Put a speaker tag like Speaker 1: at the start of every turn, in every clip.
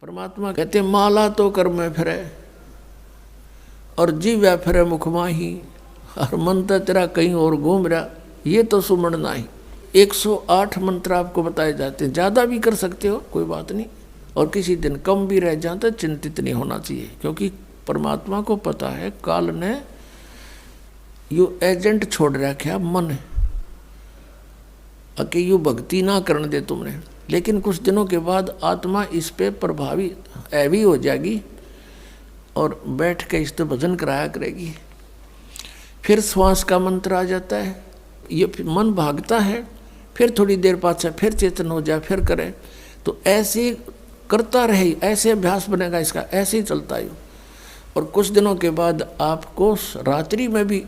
Speaker 1: परमात्मा कहते माला तो कर में फिरे और जीव्या फिरे मुख माही, और मंत्र तेरा कहीं और घूम रहा, ये तो सुमन नहीं। 108 मंत्र आपको बताए जाते हैं, ज़्यादा भी कर सकते हो कोई बात नहीं, और किसी दिन कम भी रह जाता चिंतित नहीं होना चाहिए, क्योंकि परमात्मा को पता है काल ने यू एजेंट छोड़ रखा मन कि यू भक्ति ना करने दे तुमने, लेकिन कुछ दिनों के बाद आत्मा इस पे प्रभावी ऐवी हो जाएगी और बैठ के इस तो भजन कराया करेगी। फिर श्वास का मंत्र आ जाता है, ये मन भागता है, फिर थोड़ी देर पाछा फिर चेतन हो जाए, फिर करे, तो ऐसे करता रहे, ऐसे अभ्यास बनेगा इसका, ऐसे ही चलता है। और कुछ दिनों के बाद आपको रात्रि में भी,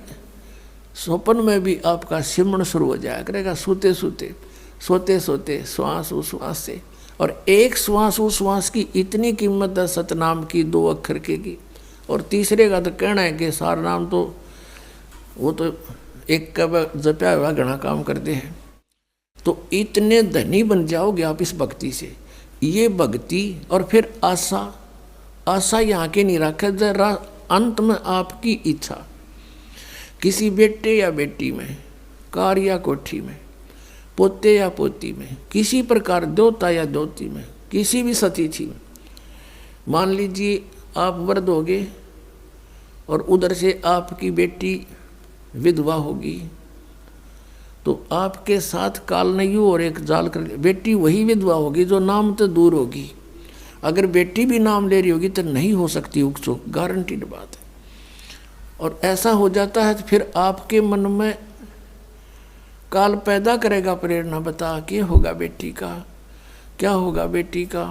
Speaker 1: स्वप्न में भी आपका सिमरण शुरू हो जाया करेगा, सोते सोते सोते सोते श्वास उस श्वास से। और एक श्वास उस श्वास की इतनी कीमत है सतनाम की, 2 अक्षर की, और तीसरे का तो कहना है कि सार नाम तो वो तो एक का जपया हुआ घना काम करते हैं। तो इतने धनी बन जाओगे आप इस भक्ति से। ये भक्ति और फिर आशा, आशा यहाँ के नहीं रखे, जरा अंत में आपकी इच्छा, किसी बेटे या बेटी में, कार या कोठी में, पोते या पोती में, किसी प्रकार देवता या देवती में, किसी भी सतीथि में। मान लीजिए आप वृद्ध होगे और उधर से आपकी बेटी विधवा होगी, तो आपके साथ काल ने यूँ और एक जाल कर, बेटी वही विधवा होगी जो नाम तो दूर होगी। अगर बेटी भी नाम ले रही होगी तो नहीं हो सकती उकचुक, गारंटीड बात है। और ऐसा हो जाता है तो फिर आपके मन में काल पैदा करेगा प्रेरणा, बता क्या होगा बेटी का, क्या होगा बेटी का।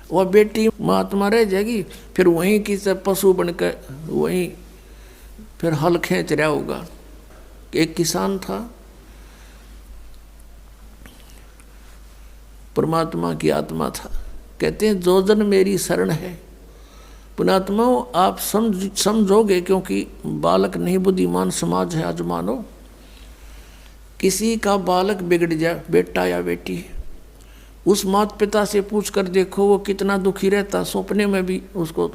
Speaker 1: वह बेटी महात्मा रह जाएगी, फिर वहीं की से पशु बनकर वहीं फिर हल खींच रहा होगा। एक किसान था, परमात्मा की आत्मा था, कहते हैं जो जन मेरी शरण है। पुणात्मा आप समझोगे, क्योंकि बालक नहीं बुद्धिमान समाज है आज मानो। किसी का बालक बिगड़ जाए, बेटा या बेटी, उस माता पिता से पूछ कर देखो वो कितना दुखी रहता। सपने में भी उसको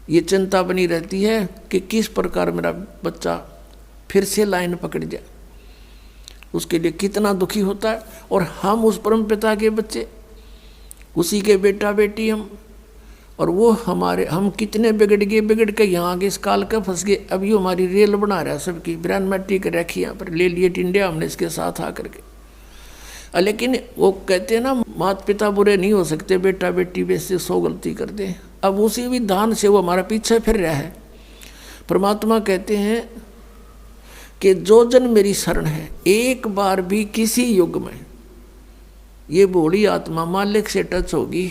Speaker 1: ये चिंता बनी रहती है कि किस प्रकार मेरा बच्चा फिर से लाइन पकड़ जाए, उसके लिए कितना दुखी होता है। और हम उस परम पिता के बच्चे, उसी के बेटा बेटी हम, और वो हमारे, हम कितने बिगड़ के यहाँ आगे इस काल का फंस गए। अब ये हमारी रेल बना रहा है सबकी, ब्रांड मैट्री कर रखी यहाँ पर, ले लिए टिंडिया हमने इसके साथ आकर के। लेकिन वो कहते हैं ना माता पिता बुरे नहीं हो सकते, बेटा बेटी वैसे 100 गलती करते हैं। अब उसी विधान से वो हमारा पीछे फिर रहा है। परमात्मा कहते हैं कि जो जन मेरी शरण है, एक बार भी किसी युग में ये भोली आत्मा मालिक से टच होगी,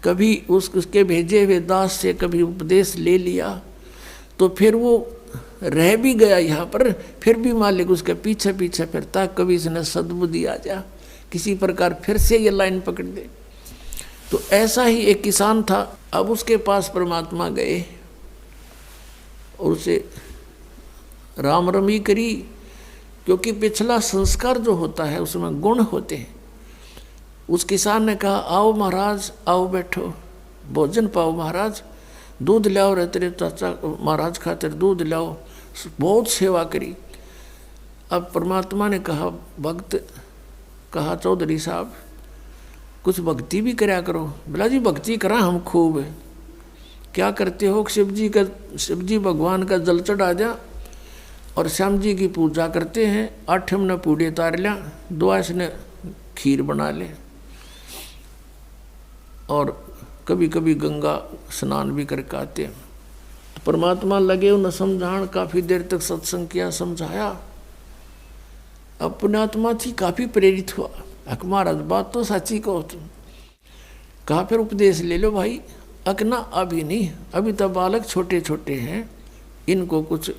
Speaker 1: कभी उसके भेजे हुए दास से कभी उपदेश ले लिया, तो फिर वो रह भी गया यहाँ पर, फिर भी मालिक उसके पीछे पीछे फिरता, कभी इसने सद्बुद्धि आ जा, किसी प्रकार फिर से ये लाइन पकड़ दे। तो ऐसा ही एक किसान था। अब उसके पास परमात्मा गए और उसे राम रमी करी, क्योंकि पिछला संस्कार जो होता है उसमें गुण होते हैं। उस किसान ने कहा आओ महाराज, आओ बैठो, भोजन पाओ महाराज, दूध लाओ रे तेरे चाचा महाराज खातिर दूध लाओ। बहुत सेवा करी। अब परमात्मा ने कहा, भक्त कहा चौधरी साहब कुछ भक्ति भी कराया करो। बोला जी भक्ति करा हम खूब है। क्या करते हो? शिव जी भगवान का जल चढ़ा दिया और श्याम जी की पूजा करते हैं, 8 ने पूड़े तार लिया, 2 ने खीर बना ले, और कभी कभी गंगा स्नान भी करके आते हैं। तो परमात्मा लगे उन्हें समझान, काफ़ी देर तक सत्संग किया, समझाया। अब पुण्यात्मा थी, काफ़ी प्रेरित हुआ, अक महाराज बात तो सच्ची कहो तुम। कहा फिर उपदेश ले लो भाई। अकना अभी नहीं, अभी तो बालक छोटे छोटे हैं, इनको कुछ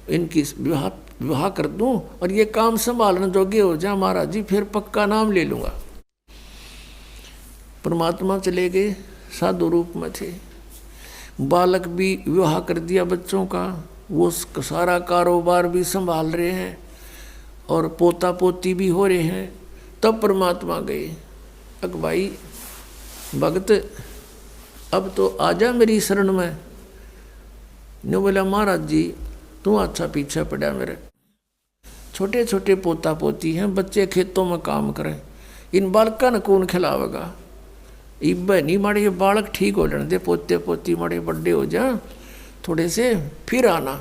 Speaker 1: इनकी विवाह कर दूं और ये काम संभालने जोगे हो जाए महाराज जी, फिर पक्का नाम ले लूँगा। परमात्मा चले गए, साधु रूप में थे। बालक भी विवाह कर दिया बच्चों का, वो सारा कारोबार भी संभाल रहे हैं और पोता पोती भी हो रहे हैं। तब परमात्मा गए, अक भाई भगत अब तो आजा मेरी शरण में। न्यू बोला महाराज जी तू अच्छा पीछे पड़ा मेरे, छोटे छोटे पोता पोती हैं, बच्चे खेतों में काम करें, इन बालका ने कौन खिलावेगा। इब नहीं माड़े ये बालक ठीक हो जाने दे, पोते पोती माड़े बड़े हो जा थोड़े से, फिर आना।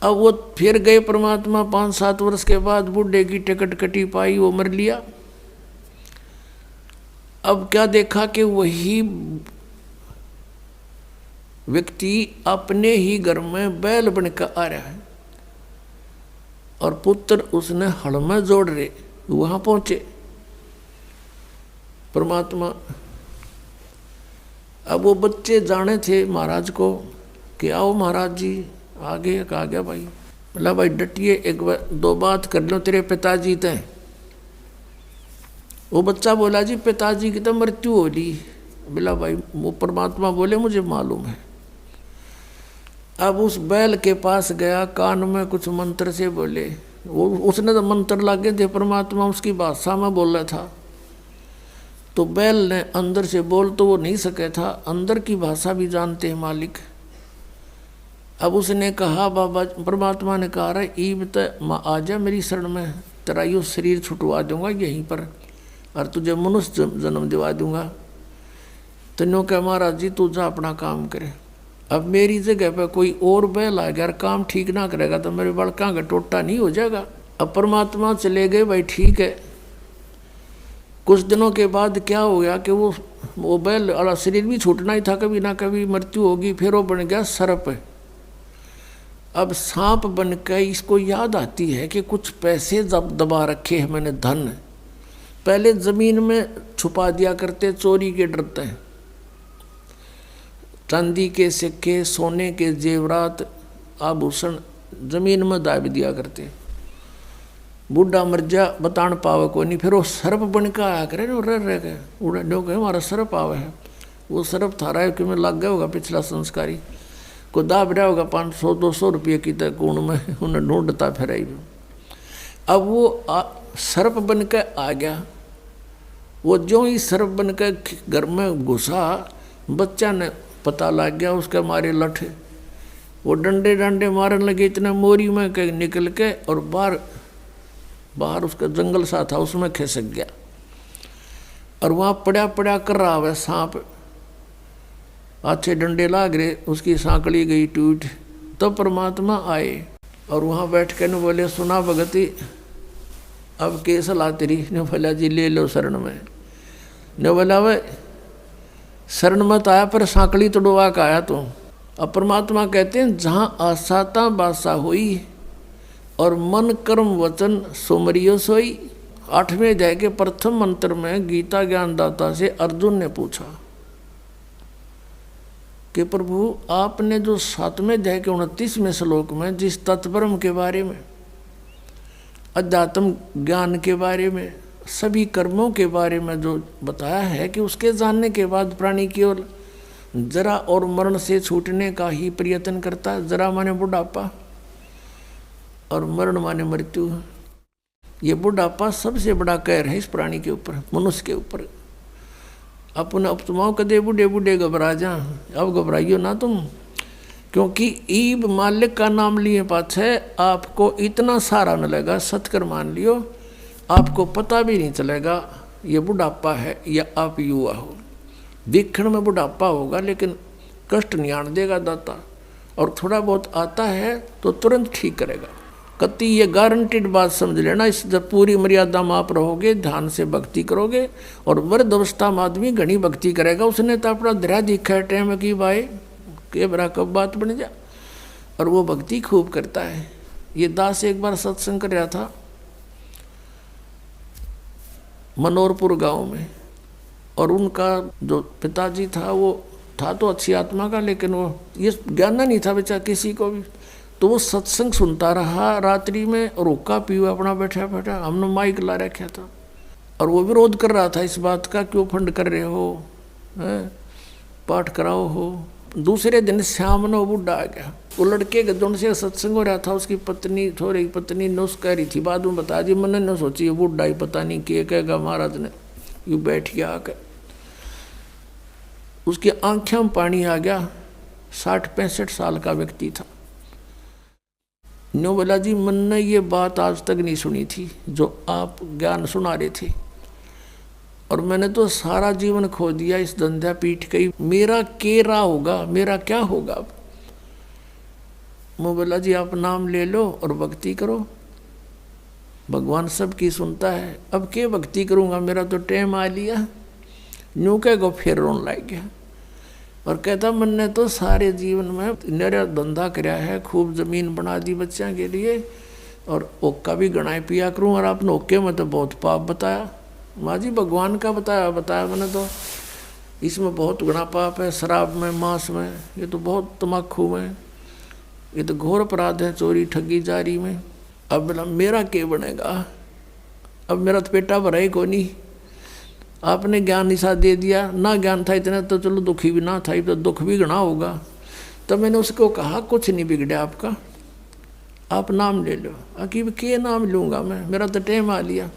Speaker 1: अब वो फिर गए परमात्मा, 5-7 वर्ष के बाद बूढ़े की टिकट कटी पाई, वो मर लिया। अब क्या देखा कि वही व्यक्ति अपने ही घर में बैल बनकर आ रहा है और पुत्र उसने हड़ में जोड़ रहे। वहां पहुंचे परमात्मा। अब वो बच्चे जाने थे महाराज को कि आओ महाराज जी आगे। कहा गया भाई, बोला भाई डटिए, एक दो बात कर लो तेरे पिताजी ते। वो बच्चा बोला जी पिताजी की तो मृत्यु हो ली। बोला भाई, वो परमात्मा बोले मुझे मालूम है। अब उस बैल के पास गया, कान में कुछ मंत्र से बोले। वो उसने तो मंत्र लागे थे, परमात्मा उसकी भाषा में बोल रहा था। तो बैल ने अंदर से बोल तो वो नहीं सके था, अंदर की भाषा भी जानते हैं मालिक। अब उसने कहा बाबा, परमात्मा ने कहा रहा ईब तो आ जा मेरी शरण में, तेरा यो शरीर छुटवा दूंगा यहीं पर और तुझे मनुष्य जन्म दिवा दूंगा। तेनों कह महाराज जी तू जा अपना काम करे। अब मेरी जगह पे कोई और बैल आ गया और काम ठीक ना करेगा तो मेरे बड़का का टोटा नहीं हो जाएगा। अब परमात्मा चले गए, भाई ठीक है। कुछ दिनों के बाद क्या हो गया कि वो बैल वाला शरीर भी छूटना ही था, कभी ना कभी मृत्यु होगी। फिर वो बन गया सर्प। अब सांप बन के इसको याद आती है कि कुछ पैसे जब दबा रखे हैं मैंने, धन पहले जमीन में छुपा दिया करते, चोरी के डरते हैं। चांदी के सिक्के, सोने के जेवरात, आभूषण जमीन में दाब दिया करते। बूढ़ा मर जा बतान पावे को नहीं, फिर वो सर्प बन के आया करे ना, रह गए उड़ा कहे हमारा सर्प आवे है। वो सर्प थारा है कि मैं लग गया होगा पिछला संस्कारी को, दाब रहा होगा 500-200 रुपये की तक गुण में, उन्हें ढूंढता फिर। अब वो सर्प बन के आ गया। वो जो ही सर्प बन के घर में घुसा, बच्चा ने पता लग गया, उसके मारे लठ वो डंडे डंडे मारने लगे। इतने मोरी में निकल के और बाहर उसका जंगल सा था, उसमें खिसक गया और वहाँ पड़ा पड़ा कर रहा है सांप। अच्छे डंडे लाग रहे, उसकी सांकड़ी गई टूट। तो परमात्मा आए और वहाँ बैठ के न बोले सुना भगती अब के सलाह तेरी। ने बोला जी ले लो शरण में। ने बोला वह शरण मत आया पर सांकड़ी तोड़वा का आया। तो अब परमात्मा कहते हैं जहाँ आसाता बासा हुई और मन कर्म वचन सोमरियो सोई। 8वें अध्याय के प्रथम मंत्र में गीता ज्ञानदाता से अर्जुन ने पूछा कि प्रभु आपने जो 7वें अध्याय के 29वें श्लोक में जिस तत्परम के बारे में, अध्यात्म ज्ञान के बारे में, सभी कर्मों के बारे में जो बताया है कि उसके जानने के बाद प्राणी केवल जरा और मरण से छूटने का ही प्रयत्न करता है। जरा माने बुढ़ापा और मरण माने मृत्यु। ये बुढ़ापा सबसे बड़ा कहर है इस प्राणी के ऊपर, मनुष्य के ऊपर। अपने उपतमाओं कदे बूढ़े बूढ़े घबरा जा, अब घबराइयो ना तुम, क्योंकि ईब मालिक का नाम लिए पाछे आपको इतना सारा मिलेगा। सत्कर मान लियो, आपको पता भी नहीं चलेगा ये बुढ़ापा है या आप युवा हो। दिखण में बुढ़ापा होगा लेकिन कष्ट नहीं आने देगा दाता, और थोड़ा बहुत आता है तो तुरंत ठीक करेगा। कति ये गारंटीड बात समझ लेना। इस जब पूरी मर्यादा में आप रहोगे, ध्यान से भक्ति करोगे, और वृद्ध अवस्था में आदमी घनी भक्ति करेगा। उसने तो अपना धैर्य दिखा है टाइम की भाई के बरा कब बात बन जा, और वो भक्ति खूब करता है। ये दास एक बार सत्संग कर रहा था मनोरपुर गांव में, और उनका जो पिताजी था वो था तो अच्छी आत्मा का, लेकिन वो ये ज्ञान नहीं था बेचारा किसी को भी। तो वो सत्संग सुनता रहा रात्रि में, और हुक्का पीवा अपना बैठा बैठा। हमने माइक ला रखा था और वो विरोध कर रहा था इस बात का, क्यों फंड कर रहे हो, पाठ कराओ हो। दूसरे दिन शाम ने वो बुढ़ा आ गया। वो लड़के के जोन से सत्संग हो रहा था, उसकी पत्नी थोड़ी पत्नी नुस कह रही थी। बाद में बता दी, मैंने न सोची ये बुढ़ा ही पता नहीं क्या कहेगा महाराज ने। यू बैठ गया आकर उसकी आंखों में पानी आ गया। 60-65 साल का व्यक्ति था। न्यू बोला जी मैंने ये बात आज तक नहीं सुनी थी जो आप ज्ञान सुना रहे थे, और मैंने तो सारा जीवन खो दिया इस धंधा पीठ कई, मेरा केरा होगा, मेरा क्या होगा अब। मैं बोला जी आप नाम ले लो और भक्ति करो, भगवान सबकी सुनता है। अब क्या भक्ति करूँगा, मेरा तो टाइम आ लिया। न्यू कह गो फिर रोन लग गया और कहता मैंने तो सारे जीवन में मेरा धंधा कराया है, खूब जमीन बना दी बच्चों के लिए, और ओक्का भी गणाए पिया करूँ, और आपने ओक्के में तो बहुत पाप बताया। माँ जी भगवान का बताया मैंने तो, इसमें बहुत गुना पाप है, शराब में, मांस में, ये तो बहुत तम्बाकू में, ये तो घोर अपराध है, चोरी ठगी जारी में। अब बोला मेरा क्या बनेगा, अब मेरा तो पेटा भरा ही को नहीं। आपने ज्ञान निशा दे दिया, ना ज्ञान था इतना तो चलो दुखी भी ना था, तो दुख भी गणा होगा। तो मैंने उसको कहा कुछ नहीं बिगड़ा आपका, आप नाम ले लो। अकीब के नाम लूँगा मैं, मेरा तो टाइम आ लिया।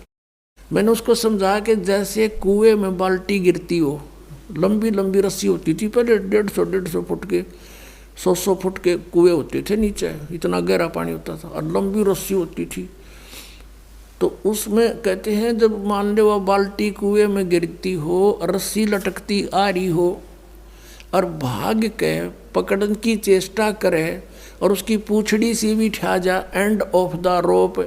Speaker 1: मैंने उसको समझा कि जैसे कुएं में बाल्टी गिरती हो, लंबी लंबी रस्सी होती थी पहले, 150 फुट के, 100 फुट के कुएं होते थे नीचे, इतना गहरा पानी होता था, और लंबी रस्सी होती थी। तो उसमें कहते हैं जब मान लो वह बाल्टी कुएं में गिरती हो, रस्सी लटकती आ रही हो, और भाग के पकड़ने की चेष्टा करे, और उसकी पूंछड़ी सी भी ठा जा end of the rope,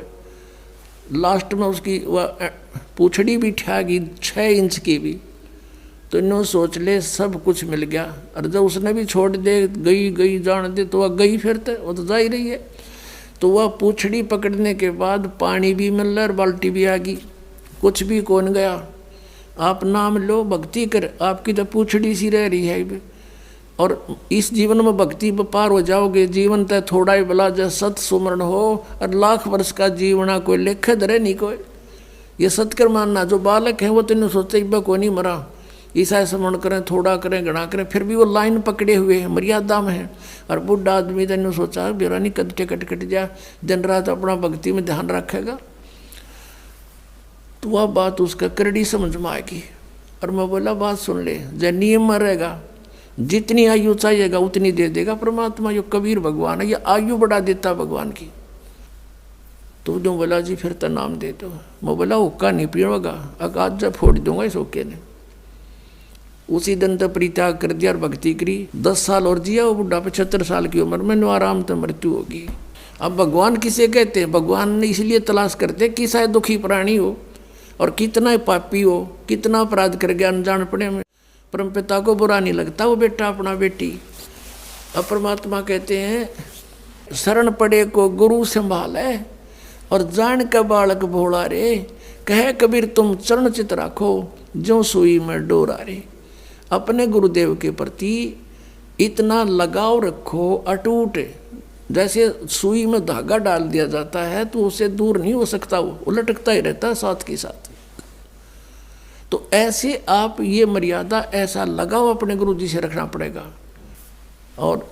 Speaker 1: last में उसकी वह पूंछड़ी भी ठा गई 6 इंच की भी, तो इन्होंने सोच ले सब कुछ मिल गया। और जब उसने भी छोड़ दे, गई जान दे, तो वह गई फिर तो वो तो जा ही रही है। तो वह पूंछड़ी पकड़ने के बाद पानी भी मिल रहा और बाल्टी भी आ गई, कुछ भी कौन गया। आप नाम लो, भक्ति कर, आपकी तो पूंछड़ी सी रह रही है। और इस जीवन में भक्ति पार हो जाओगे। जीवन तय थोड़ा ही भला, जब सत सुमरण हो, और लाख वर्ष का जीवना कोई लेखे धरे नहीं कोई। ये सत्कर मानना, जो बालक है वो तेने सोचे को नहीं मरा, ईसा स्मरण करें, थोड़ा करें, घना करें, फिर भी वो लाइन पकड़े हुए हैं, मर्यादा में है। और बुढ़ा आदमी तेने सोचा बेरा नहीं कदटे कट जा, दिन रात अपना भक्ति में ध्यान रखेगा, तो वह बात उसका करड़ी समझ में आएगी। और मैं बोला बात सुन ले, जब नियम में रहेगा, जितनी आयु चाहिएगा उतनी दे देगा परमात्मा। यो कबीर भगवान है, ये आयु बढ़ा देता भगवान की। तो जो बोला जी फिर तो नाम दे दो। मैं बोला हुक्का नहीं पीऊँगा, आज जब फोड़ दूंगा इस हुक्के ने। उसी दिन तो परित्याग कर दिया और भक्ति करी। 10 साल और जिया वो बुढ़ा, 75 साल की उम्र में आराम तो मृत्यु होगी। अब भगवान किसे कहते हैं? भगवान ने इसलिए तलाश करते कि शायद दुखी प्राणी हो, और कितना पापी हो, कितना अपराध कर गया अनजान पड़े में, परम पिता को बुरा नहीं लगता वो बेटा अपना बेटी। अब परमात्मा कहते हैं शरण पड़े को गुरु संभाले, और जान का बालक भोला रे, कहे कबीर तुम चरण चित राखो, जो सुई में डोरा रे। अपने गुरुदेव के प्रति इतना लगाव रखो अटूट, जैसे सुई में धागा डाल दिया जाता है तो उससे दूर नहीं हो सकता, वो लटकता ही रहता है साथ के साथ। तो ऐसे आप ये मर्यादा, ऐसा लगाव अपने गुरु जी से रखना पड़ेगा। और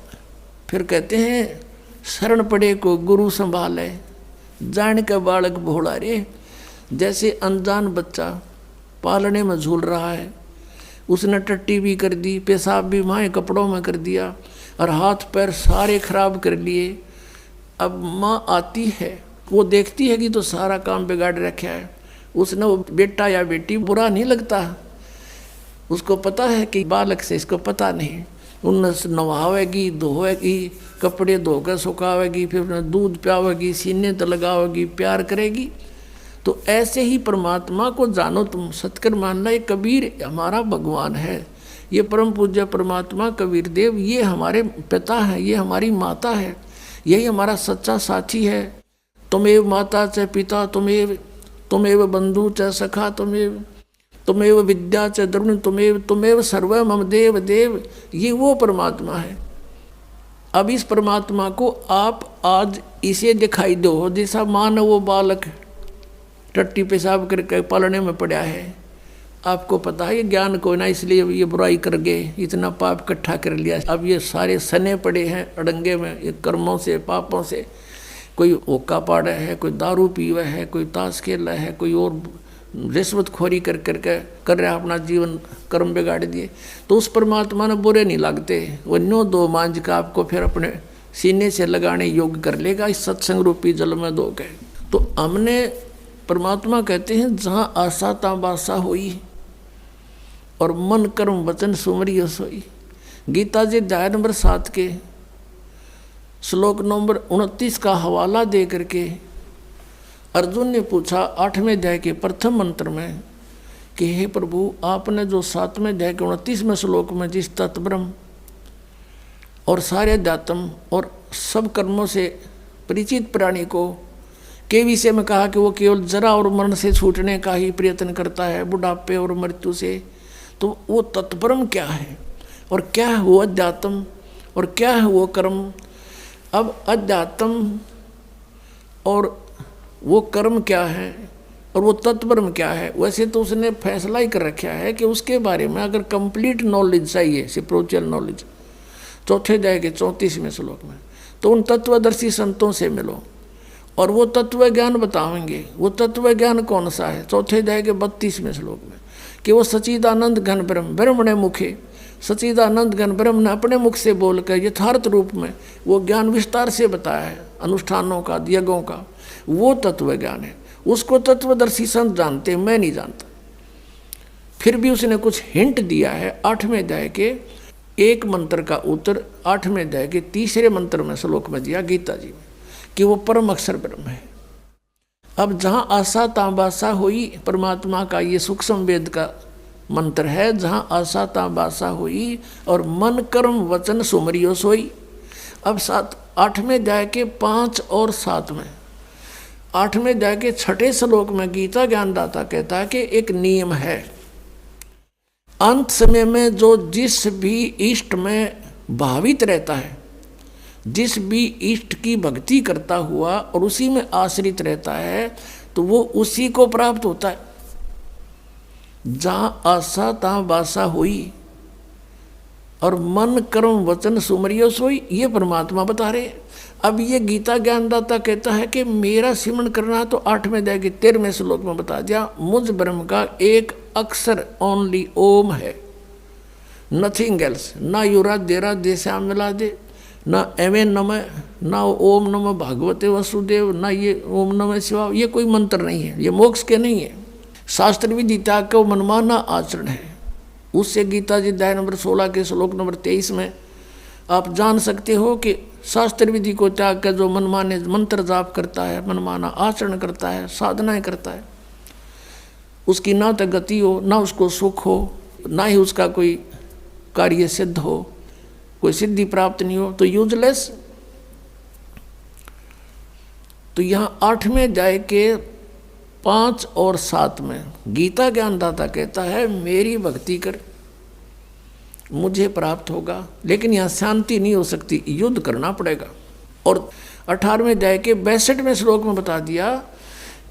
Speaker 1: फिर कहते हैं शरण पड़े को गुरु संभाले, जान के बालक भोला रे। जैसे अनजान बच्चा पालने में झूल रहा है, उसने टट्टी भी कर दी, पेशाब भी माँ कपड़ों में कर दिया, और हाथ पैर सारे खराब कर लिए। अब माँ आती है, वो देखती है कि तो सारा काम बिगाड़ रखा है, उसने वो बेटा या बेटी बुरा नहीं लगता, उसको पता है कि बालक से इसको पता नहीं। उन्हें नवावेगी, धोएगी, कपड़े धोकर सुखावेगी, फिर उन्हें दूध पियावेगी, सीने तो लगावेगी, प्यार करेगी। तो ऐसे ही परमात्मा को जानो तुम, सतकर मानना ये कबीर हमारा भगवान है, ये परम पूज्य परमात्मा कबीर देव, ये हमारे पिता है, ये हमारी माता है, यही हमारा सच्चा साथी है। तुमेव माता च पिता, तुमेव बंधु च सखा, तुमेव विद्या च द्रविण, तुमेव सर्व मम देव देव, ये वो परमात्मा है। अब इस परमात्मा को आप आज इसे दिखाई दो, जैसा मानो वो बालक टट्टी पेशाब करके पालने में पड़ा है। आपको पता है ये ज्ञान को ना, इसलिए ये बुराई कर गए, इतना पाप इकट्ठा कर लिया। अब ये सारे सने पड़े हैं अड़ंगे में, ये कर्मों से, पापों से। कोई ओका पाड़ा है, कोई दारू पीवा है, कोई ताश खेला है, कोई और रिश्वतखोरी कर रहा अपना जीवन कर्म बिगाड़ दिए, तो उस परमात्मा ने बुरे नहीं लगते। वो न्यो दो मांझ का आपको फिर अपने सीने से लगाने योग्य कर लेगा इस सत्संग रूपी जल में दो के। तो हमने परमात्मा कहते हैं जहाँ आशा ता बासा हुई और मन कर्म वचन सुमरियो सोई। गीता जी अध्याय नंबर 7 के श्लोक नंबर 29 का हवाला दे करके अर्जुन ने पूछा 8वें अध्याय के प्रथम मंत्र में कि हे प्रभु, आपने जो 7वें अध्याय के 29वें श्लोक में जिस तत्ब्रह्म और सारे अध्यात्म और सब कर्मों से परिचित प्राणी को के विषय में कहा कि वो केवल जरा और मरण से छूटने का ही प्रयत्न करता है, बुढ़ापे और मृत्यु से, तो वो तत्ब्रह्म क्या है और क्या है वो अध्यात्म और क्या है वो कर्म। अब अध्यात्म और वो कर्म क्या है और वो तत्ब्रह्म क्या है, वैसे तो उसने फैसला ही कर रखा है कि उसके बारे में अगर कंप्लीट नॉलेज चाहिए, स्पिरिचुअल नॉलेज, 4 अध्याय के 34वें श्लोक में, तो उन तत्वदर्शी संतों से मिलो और वो तत्व ज्ञान बताएंगे। वो तत्व ज्ञान कौन सा है? 4 अध्याय के 32वें श्लोक में कि वो सच्चिदानंद घन ब्रह्म, ब्रह्मणे मुखे, सच्चिदानंद घन ब्रह्म ने अपने मुख से बोलकर यथार्थ रूप में वो ज्ञान विस्तार से बताया है, अनुष्ठानों का, यज्ञों का, वो तत्व ज्ञान है। उसको तत्वदर्शी संत जानते, मैं नहीं जानता। फिर भी उसने कुछ हिंट दिया है 8वें अध्याय के एक मंत्र का उत्तर 8वें अध्याय के 3रे मंत्र में श्लोक में दिया गीता जी में कि वो परम अक्षर ब्रह्म है। अब जहाँ आशा ताबासा हुई, परमात्मा का ये सूक्ष्म वेद का मंत्र है, जहाँ आशा ताबासा हुई और मन कर्म वचन सुमरियो सोई। अब 8वें अध्याय के 5 और 7 में, 8वें अध्याय के 6ठे श्लोक में गीता ज्ञानदाता कहता है कि एक नियम है, अंत समय में जो जिस भी इष्ट में भावित रहता है, जिस भी इष्ट की भक्ति करता हुआ और उसी में आश्रित रहता है, तो वो उसी को प्राप्त होता है। जहाँ आशा तहाँ बासा हुई और मन कर्म वचन सुमरियो सोई, ये परमात्मा बता रहे हैं। अब ये गीता ज्ञानदाता कहता है कि मेरा सिमरण करना तो 8वें अध्याय के 13वें श्लोक में बता दिया, मुझ ब्रह्म का एक अक्षर ओनली ओम है, नथिंग एल्स। ना युरा देरा देश्याम मिला दे, ना एवे नमः, ना ओम नमः भागवते वसुदेव, ना ये ओम नमः शिवाय, ये कोई मंत्र नहीं है, ये मोक्ष के नहीं है। शास्त्र विधि त्याग का मनमाना आचरण है। उससे गीता जी अध्याय नंबर 16 के श्लोक नंबर 23 में आप जान सकते हो कि शास्त्र विधि को त्याग कर जो मनमाने मंत्र जाप करता है, मनमाना आचरण करता है, साधनाएं करता है, उसकी ना तो गति हो, ना उसको सुख हो, ना ही उसका कोई कार्य सिद्ध हो, कोई सिद्धि प्राप्त नहीं हो, तो यूजलेस। तो यहाँ 8वें अध्याय के 5 और 7 में गीता ज्ञानदाता कहता है मेरी भक्ति कर, मुझे प्राप्त होगा। लेकिन यहाँ शांति नहीं हो सकती, युद्ध करना पड़ेगा। और 18वें अध्याय के 62वें श्लोक में बता दिया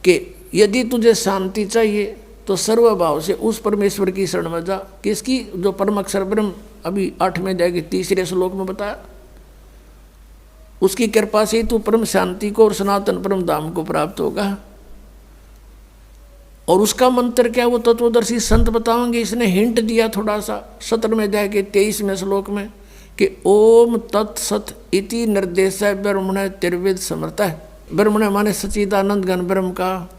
Speaker 1: कि यदि तुझे शांति चाहिए तो सर्वभाव से उस परमेश्वर की शरण में जा, किसकी? जो परम अक्षर ब्रह्म अभी 8वें अध्याय के 3रे श्लोक में बताया, उसकी कृपा से तू परम शांति को और सनातन परम धाम को प्राप्त होगा। और उसका मंत्र क्या, वो तत्वदर्शी संत बताएंगे। इसने हिंट दिया थोड़ा सा 17वें अध्याय के 23वें श्लोक में कि ओम तत्सत इति निर्देश ब्रह्मण त्रिविध समर्थ है। ब्रह्मण माने सच्चिदानंद घन ब्रह्म का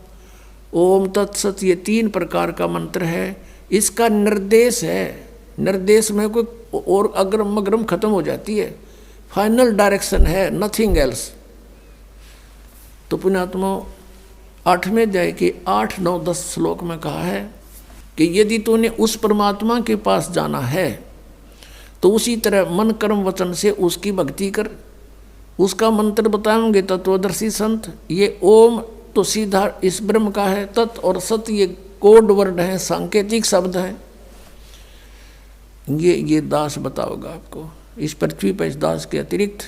Speaker 1: ओम तत्सत, ये 3 प्रकार का मंत्र है। इसका निर्देश है, निर्देश में कोई और अग्रम अग्रम खत्म हो जाती है, फाइनल डायरेक्शन है, नथिंग एल्स। तो पुण्यात्मा 8वें अध्याय के 8, 9, 10 श्लोक में कहा है कि यदि तूने उस परमात्मा के पास जाना है तो उसी तरह मन कर्म वचन से उसकी भक्ति कर। उसका मंत्र बताएंगे तत्वदर्शी संत। ये ओम तो सीधा इस ब्रह्म का है, तत् और सत ये कोड वर्ड हैं, सांकेतिक शब्द हैं। ये दास बताओगा आपको। इस पृथ्वी पर इस दास के अतिरिक्त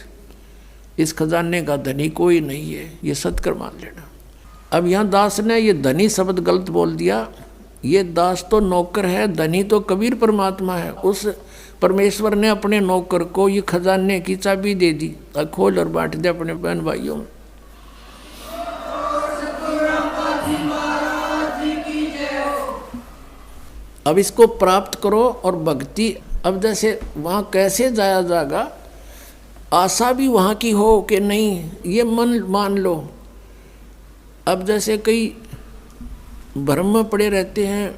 Speaker 1: इस खजाने का धनी कोई नहीं है, ये सत्कर मान लेना। अब यहाँ दास ने ये धनी शब्द गलत बोल दिया। ये दास तो नौकर है, धनी तो कबीर परमात्मा है। उस परमेश्वर ने अपने नौकर को ये खजाने की चाबी दे दी, खोल और बांट दे अपने बहन भाइयों में। अब इसको प्राप्त करो और भक्ति। अब जैसे वहाँ कैसे जाया जाएगा, आशा भी वहाँ की हो कि नहीं, ये मन मान लो। अब जैसे कई भ्रम में पड़े रहते हैं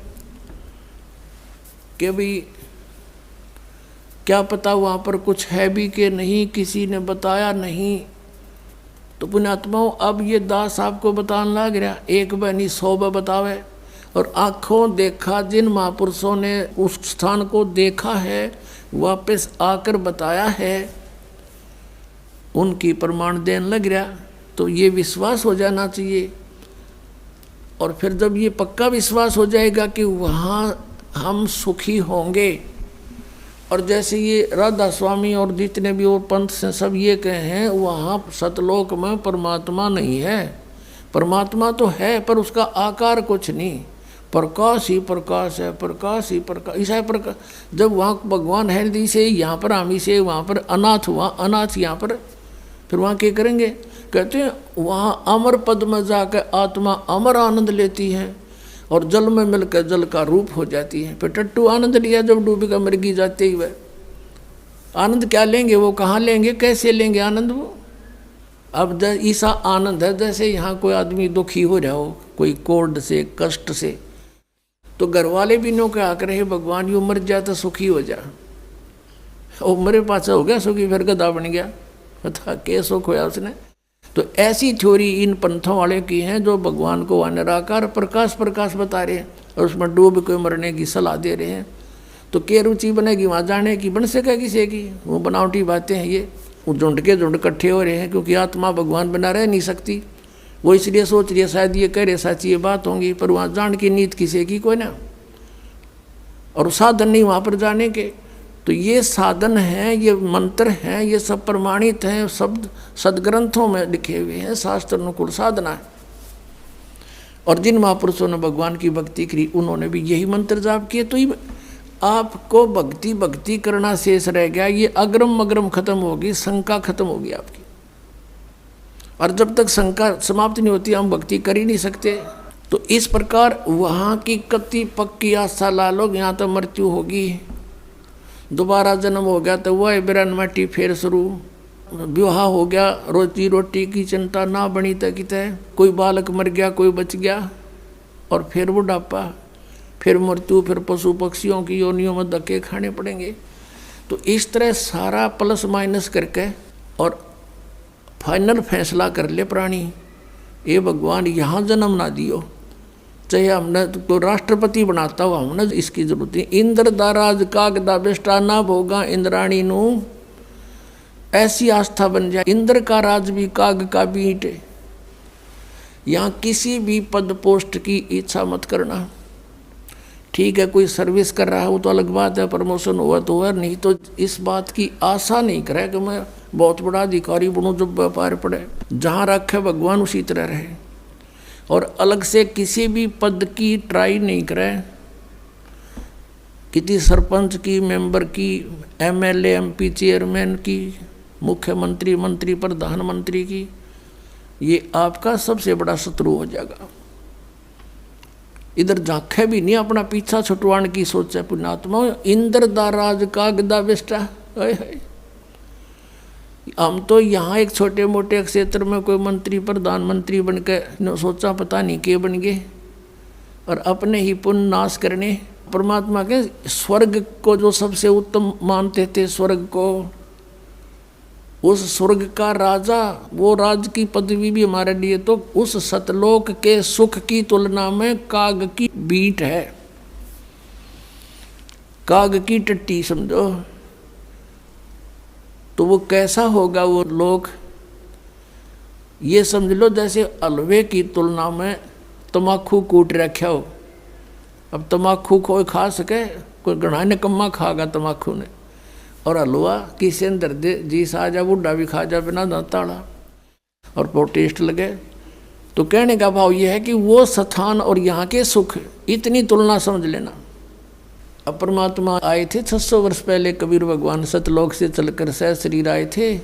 Speaker 1: कि भाई क्या पता वहाँ पर कुछ है भी कि नहीं, किसी ने बताया नहीं। तो पुण्यात्माओं, अब ये दास आपको बताने लग रहा, एक बनी 100 बतावे। और आँखों देखा जिन महापुरुषों ने उस स्थान को देखा है, वापस आकर बताया है, उनकी प्रमाण देने लग रहा। तो ये विश्वास हो जाना चाहिए। और फिर जब ये पक्का विश्वास हो जाएगा कि वहाँ हम सुखी होंगे, और जैसे ये राधा स्वामी और जितने भी और पंथ से सब ये कहे हैं, वहाँ सतलोक में परमात्मा नहीं है। परमात्मा तो है पर उसका आकार कुछ नहीं, प्रकाश ही प्रकाश है, प्रकाश ही प्रकाश, ऐसा प्रकाश। जब वहाँ भगवान है दी से, यहाँ पर आमी से, वहाँ पर अनाथ हुआ, अनाथ यहाँ पर, फिर वहाँ क्या करेंगे? कहते हैं वहाँ अमर पद में जाकर आत्मा अमर आनंद लेती है और जल में मिलकर जल का रूप हो जाती है। फिर टट्टू आनंद लिया जब डूबी का मृगी जाते ही, वह आनंद क्या लेंगे, वो कहाँ लेंगे, कैसे लेंगे आनंद वो? अब ऐसा आनंद है जैसे यहाँ कोई आदमी दुखी हो रहा हो, कोई कोर्ड से, कष्ट से, तो घर वाले भी नो क्या करे, भगवान यू मर जा तो सुखी हो जा। और मेरे पास हो गया सुखी, फिर गधा बन गया, बता के सुख होया उसने। तो ऐसी थ्योरी इन पंथों वाले की हैं जो भगवान को निराकार प्रकाश प्रकाश बता रहे हैं और उसमें डूब के मरने की सलाह दे रहे हैं। तो क्या रुचि बनेगी वहाँ जाने की? बन सके किसी की? वो बनावटी बातें हैं ये। वो झुंड के झुंड इकट्ठे हो रहे हैं क्योंकि आत्मा भगवान बना रह नहीं सकती। वो इसलिए सोच रही है शायद ये कह रहे सच्ची ये बात होंगी, पर वहाँ जान की नीत किसी की कोई ना, और साधन नहीं वहाँ पर जाने के। तो ये साधन हैं, ये मंत्र हैं, ये सब प्रमाणित हैं, शब्द सदग्रंथों में लिखे हुए हैं, शास्त्र अनुकूल साधना है। और जिन महापुरुषों ने भगवान की भक्ति करी उन्होंने भी यही मंत्र जाप किए। तो आपको भक्ति भक्ति करना शेष रह गया, ये अग्रम अग्रम खत्म होगी, शंका खत्म होगी आपकी। और जब तक शंका समाप्त नहीं होती हम भक्ति कर ही नहीं सकते। तो इस प्रकार वहाँ की कति पक्की आशा ला लो, यहाँ तो मृत्यु होगी, दोबारा जन्म हो गया तो वह बिरन मट्टी फिर शुरू, विवाह हो गया, रोजी रोटी की चिंता ना बनी तक कोई बालक मर गया, कोई बच गया, और फिर बुढ़ापा, फिर मृत्यु, फिर पशु पक्षियों की योनियों में धक्के खाने पड़ेंगे। तो इस तरह सारा प्लस माइनस करके और फाइनल फैसला कर ले प्राणी, ये भगवान यहाँ जन्म ना दियो, चाहे हमने तो राष्ट्रपति बनाता हुआ हमने इसकी जरूरत है। इंद्र दा राज काग दा बेस्टा ना भोगा इंद्राणी नू, ऐसी आस्था बन जाए। इंद्र का राज भी काग का भी ईंट। यहाँ किसी भी पद पोस्ट की इच्छा मत करना। ठीक है कोई सर्विस कर रहा है वो तो अलग बात है, प्रमोशन हुआ तो हुआ, नहीं तो इस बात की आशा नहीं करे कि मैं बहुत बड़ा अधिकारी बनूं जब व्यापार पड़े। जहाँ रखे भगवान उसी तरह रहे, और अलग से किसी भी पद की ट्राई नहीं करे। किसी सरपंच की, मेंबर की, एमएलए एमपी चेयरमैन की, मुख्यमंत्री मंत्री प्रधानमंत्री की, ये आपका सबसे बड़ा शत्रु हो जाएगा। इधर झांखे भी नहीं, अपना पीछा छुटवाने की सोचा पुण्यात्मा। इंद्र दा राज काग दा बेस्टा, हम तो यहाँ एक छोटे मोटे क्षेत्र में कोई मंत्री प्रधानमंत्री बन के सोचा पता नहीं के बन गए, और अपने ही पुण्य नाश करने। परमात्मा के स्वर्ग को जो सबसे उत्तम मानते थे, स्वर्ग को, उस स्वर्ग का राजा, वो राज की पदवी भी हमारे लिए तो उस सतलोक के सुख की तुलना में काग की बीट है, काग की टट्टी समझो। तो वो कैसा होगा वो लोग, ये समझ लो जैसे हलवे की तुलना में तम्बाकू कूट रखा हो। अब तम्बाकू कोई खा सके, कोई गणा निकम्मा खागा तम्बाकू ने, और हलवा किसी ने दर्द जी सा जा, बूढ़ा भी खा जा बिना दांताड़ा, और वो टेस्ट लगे। तो कहने का भाव ये है कि वो स्थान और यहाँ के सुख, इतनी तुलना समझ लेना। अब परमात्मा आए थे 600 वर्ष पहले, कबीर भगवान सतलोक से चलकर सह शरीर आए थे।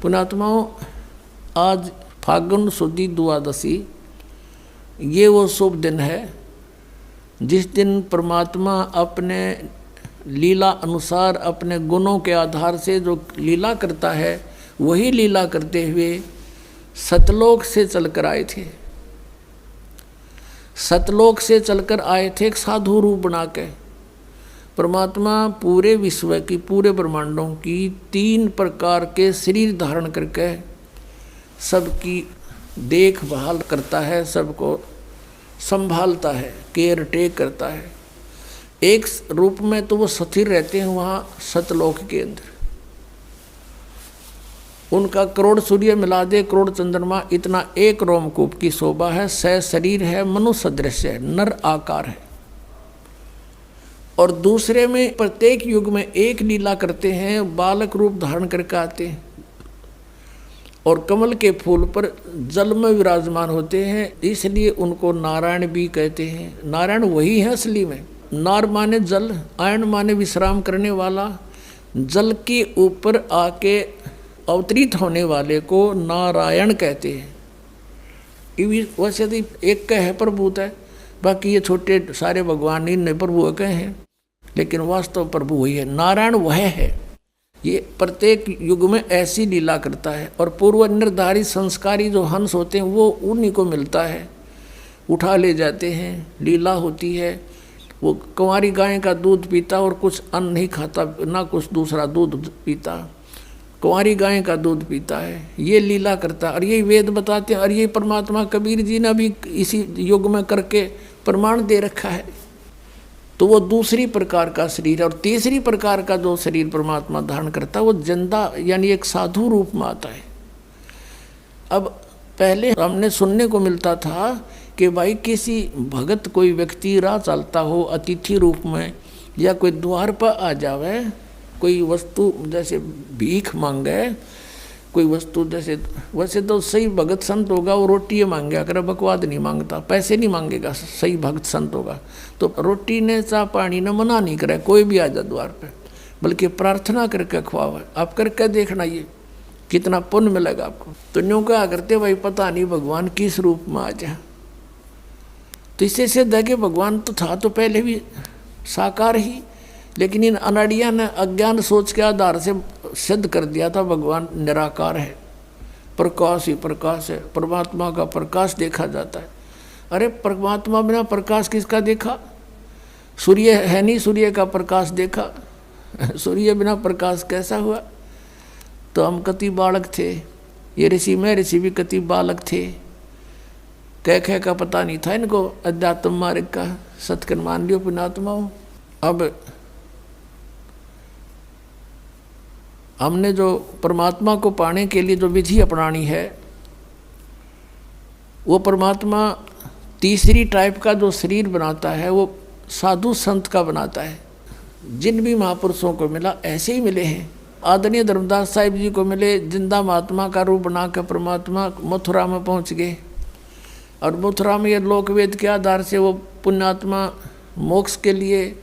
Speaker 1: पुणात्माओं, आज फागुन सुदी द्वादशी, ये वो शुभ दिन है जिस दिन परमात्मा अपने लीला अनुसार अपने गुणों के आधार से जो लीला करता है, वही लीला करते हुए सतलोक से चलकर आए थे। सतलोक से चलकर आए थे एक साधु रूप बना के। परमात्मा पूरे विश्व की, पूरे ब्रह्मांडों की 3 प्रकार के शरीर धारण करके सबकी देखभाल करता है, सबको संभालता है, केयर टेक करता है। एक रूप में तो वो स्थिर रहते हैं वहाँ सतलोक के अंदर। उनका करोड़ सूर्य मिला दे, करोड़ चंद्रमा, इतना एक रोमकूप की शोभा है। शरीर है, मनुष्य सदृश है, नर आकार है। और दूसरे में प्रत्येक युग में एक लीला करते हैं, बालक रूप धारण करके आते हैं और कमल के फूल पर जल में विराजमान होते हैं, इसलिए उनको नारायण भी कहते हैं। नारायण वही है असली में। नार माने जल, आयन माने विश्राम करने वाला। जल के ऊपर आके अवतरित होने वाले को नारायण कहते हैं। वैसे तो एक का है प्रभुत है, बाकी ये छोटे सारे भगवान इन प्रभु के हैं, लेकिन वास्तव प्रभु वही है। नारायण वह है। ये प्रत्येक युग में ऐसी लीला करता है। और पूर्व निर्धारित संस्कारी जो हंस होते हैं वो उन्हीं को मिलता है, उठा ले जाते हैं, लीला होती है। वो कुंवारी गाय का दूध पीता और कुछ अन्न नहीं खाता, ना कुछ दूसरा दूध पीता, कुंवारी गाय का दूध पीता है, ये लीला करता है। और यही वेद बताते हैं, और यही परमात्मा कबीर जी ने भी इसी युग में करके प्रमाण दे रखा है। तो वो दूसरी प्रकार का शरीर है। और तीसरी प्रकार का जो शरीर परमात्मा धारण करता है वो जिंदा यानी एक साधु रूप में आता है। अब पहले हमने सुनने को मिलता था कि भाई किसी भगत कोई व्यक्ति राह चलता हो अतिथि रूप में, या कोई द्वार पर आ जावे, कोई वस्तु जैसे भीख मांगे, कोई वस्तु जैसे, वैसे तो सही भगत संत होगा वो रोटी मांगे, कर बकवाद नहीं मांगता, पैसे नहीं मांगेगा, सही भगत संत होगा तो रोटी ने चाह पानी ने मना नहीं करे कोई भी आ जा द्वार पे, बल्कि प्रार्थना करके खुआवा। आप करके देखना ये कितना पुण्य मिलेगा आपको। तो न्यू क्या करते भाई पता नहीं भगवान किस रूप में आ जाए। तो इससे सिद्ध है कि भगवान तो था तो पहले भी साकार ही, लेकिन इन अनाड़िया ने अज्ञान सोच के आधार से सिद्ध कर दिया था भगवान निराकार है, प्रकाश ही प्रकाश है, परमात्मा का प्रकाश देखा जाता है। अरे परमात्मा बिना प्रकाश किसका देखा? सूर्य है नहीं, सूर्य का प्रकाश देखा, सूर्य बिना प्रकाश कैसा हुआ? तो हम कति बालक थे, ये ऋषि में ऋषि भी कति बालक थे, कह का पता नहीं था इनको अध्यात्म मार्ग का, सत्कर्म मान लियो पुण्यात्माओं। अब हमने जो परमात्मा को पाने के लिए जो विधि अपनानी है, वो परमात्मा तीसरी टाइप का जो शरीर बनाता है वो साधु संत का बनाता है। जिन भी महापुरुषों को मिला ऐसे ही मिले हैं। आदरणीय धर्मदास साहिब जी को मिले, जिंदा महात्मा का रूप बनाकर परमात्मा मथुरा में पहुंच गए, और मथुरा में ये लोकवेद के आधार से वो पुण्यात्मा मोक्ष के लिए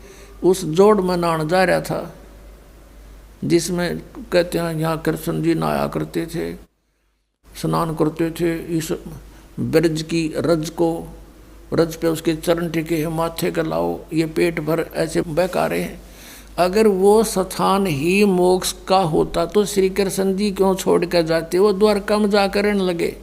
Speaker 1: उस जोड़ में नहाने जा रहा था, जिसमें कहते हैं यहाँ कृष्ण जी नहाया करते थे, स्नान करते थे। इस ब्रज की रज को, रज पे उसके चरण टिके हैं, माथे का लाओ, ये पेट भर ऐसे बहका रहे हैं। अगर वो स्थान ही मोक्ष का होता तो श्री कृष्ण जी क्यों छोड़ कर जाते? वो द्वारका में जाकर रहने लगे।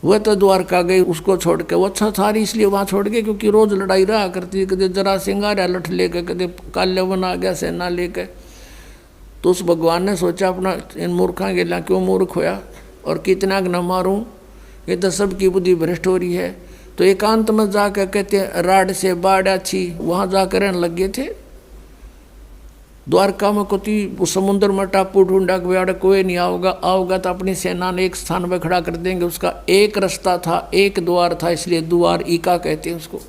Speaker 1: वह तो द्वारका गए, उसको छोड़ के, वो अच्छा था इसलिए वहाँ छोड़ गए क्योंकि रोज लड़ाई रहा करती, कदे जरा सिंगार लठ लेकर, कदे काल्यवन आ गया सेना लेकर। तो उस भगवान ने सोचा अपना इन मूर्खा के ला क्यों मूर्ख होया और कितना न मारूं, ये तो सबकी बुद्धि भ्रष्ट हो रही है। तो एकांत में जाकर कहते राड से बाढ़ अच्छी, वहाँ जाकर रहने लग गए थे। द्वारका में कोई समुद्र में टापू ढूंढा कि कोई नहीं आओगा तो अपनी सेना ने एक स्थान पर खड़ा कर देंगे। उसका एक रास्ता था, एक द्वार था, इसलिए द्वार ईका कहते हैं उसको।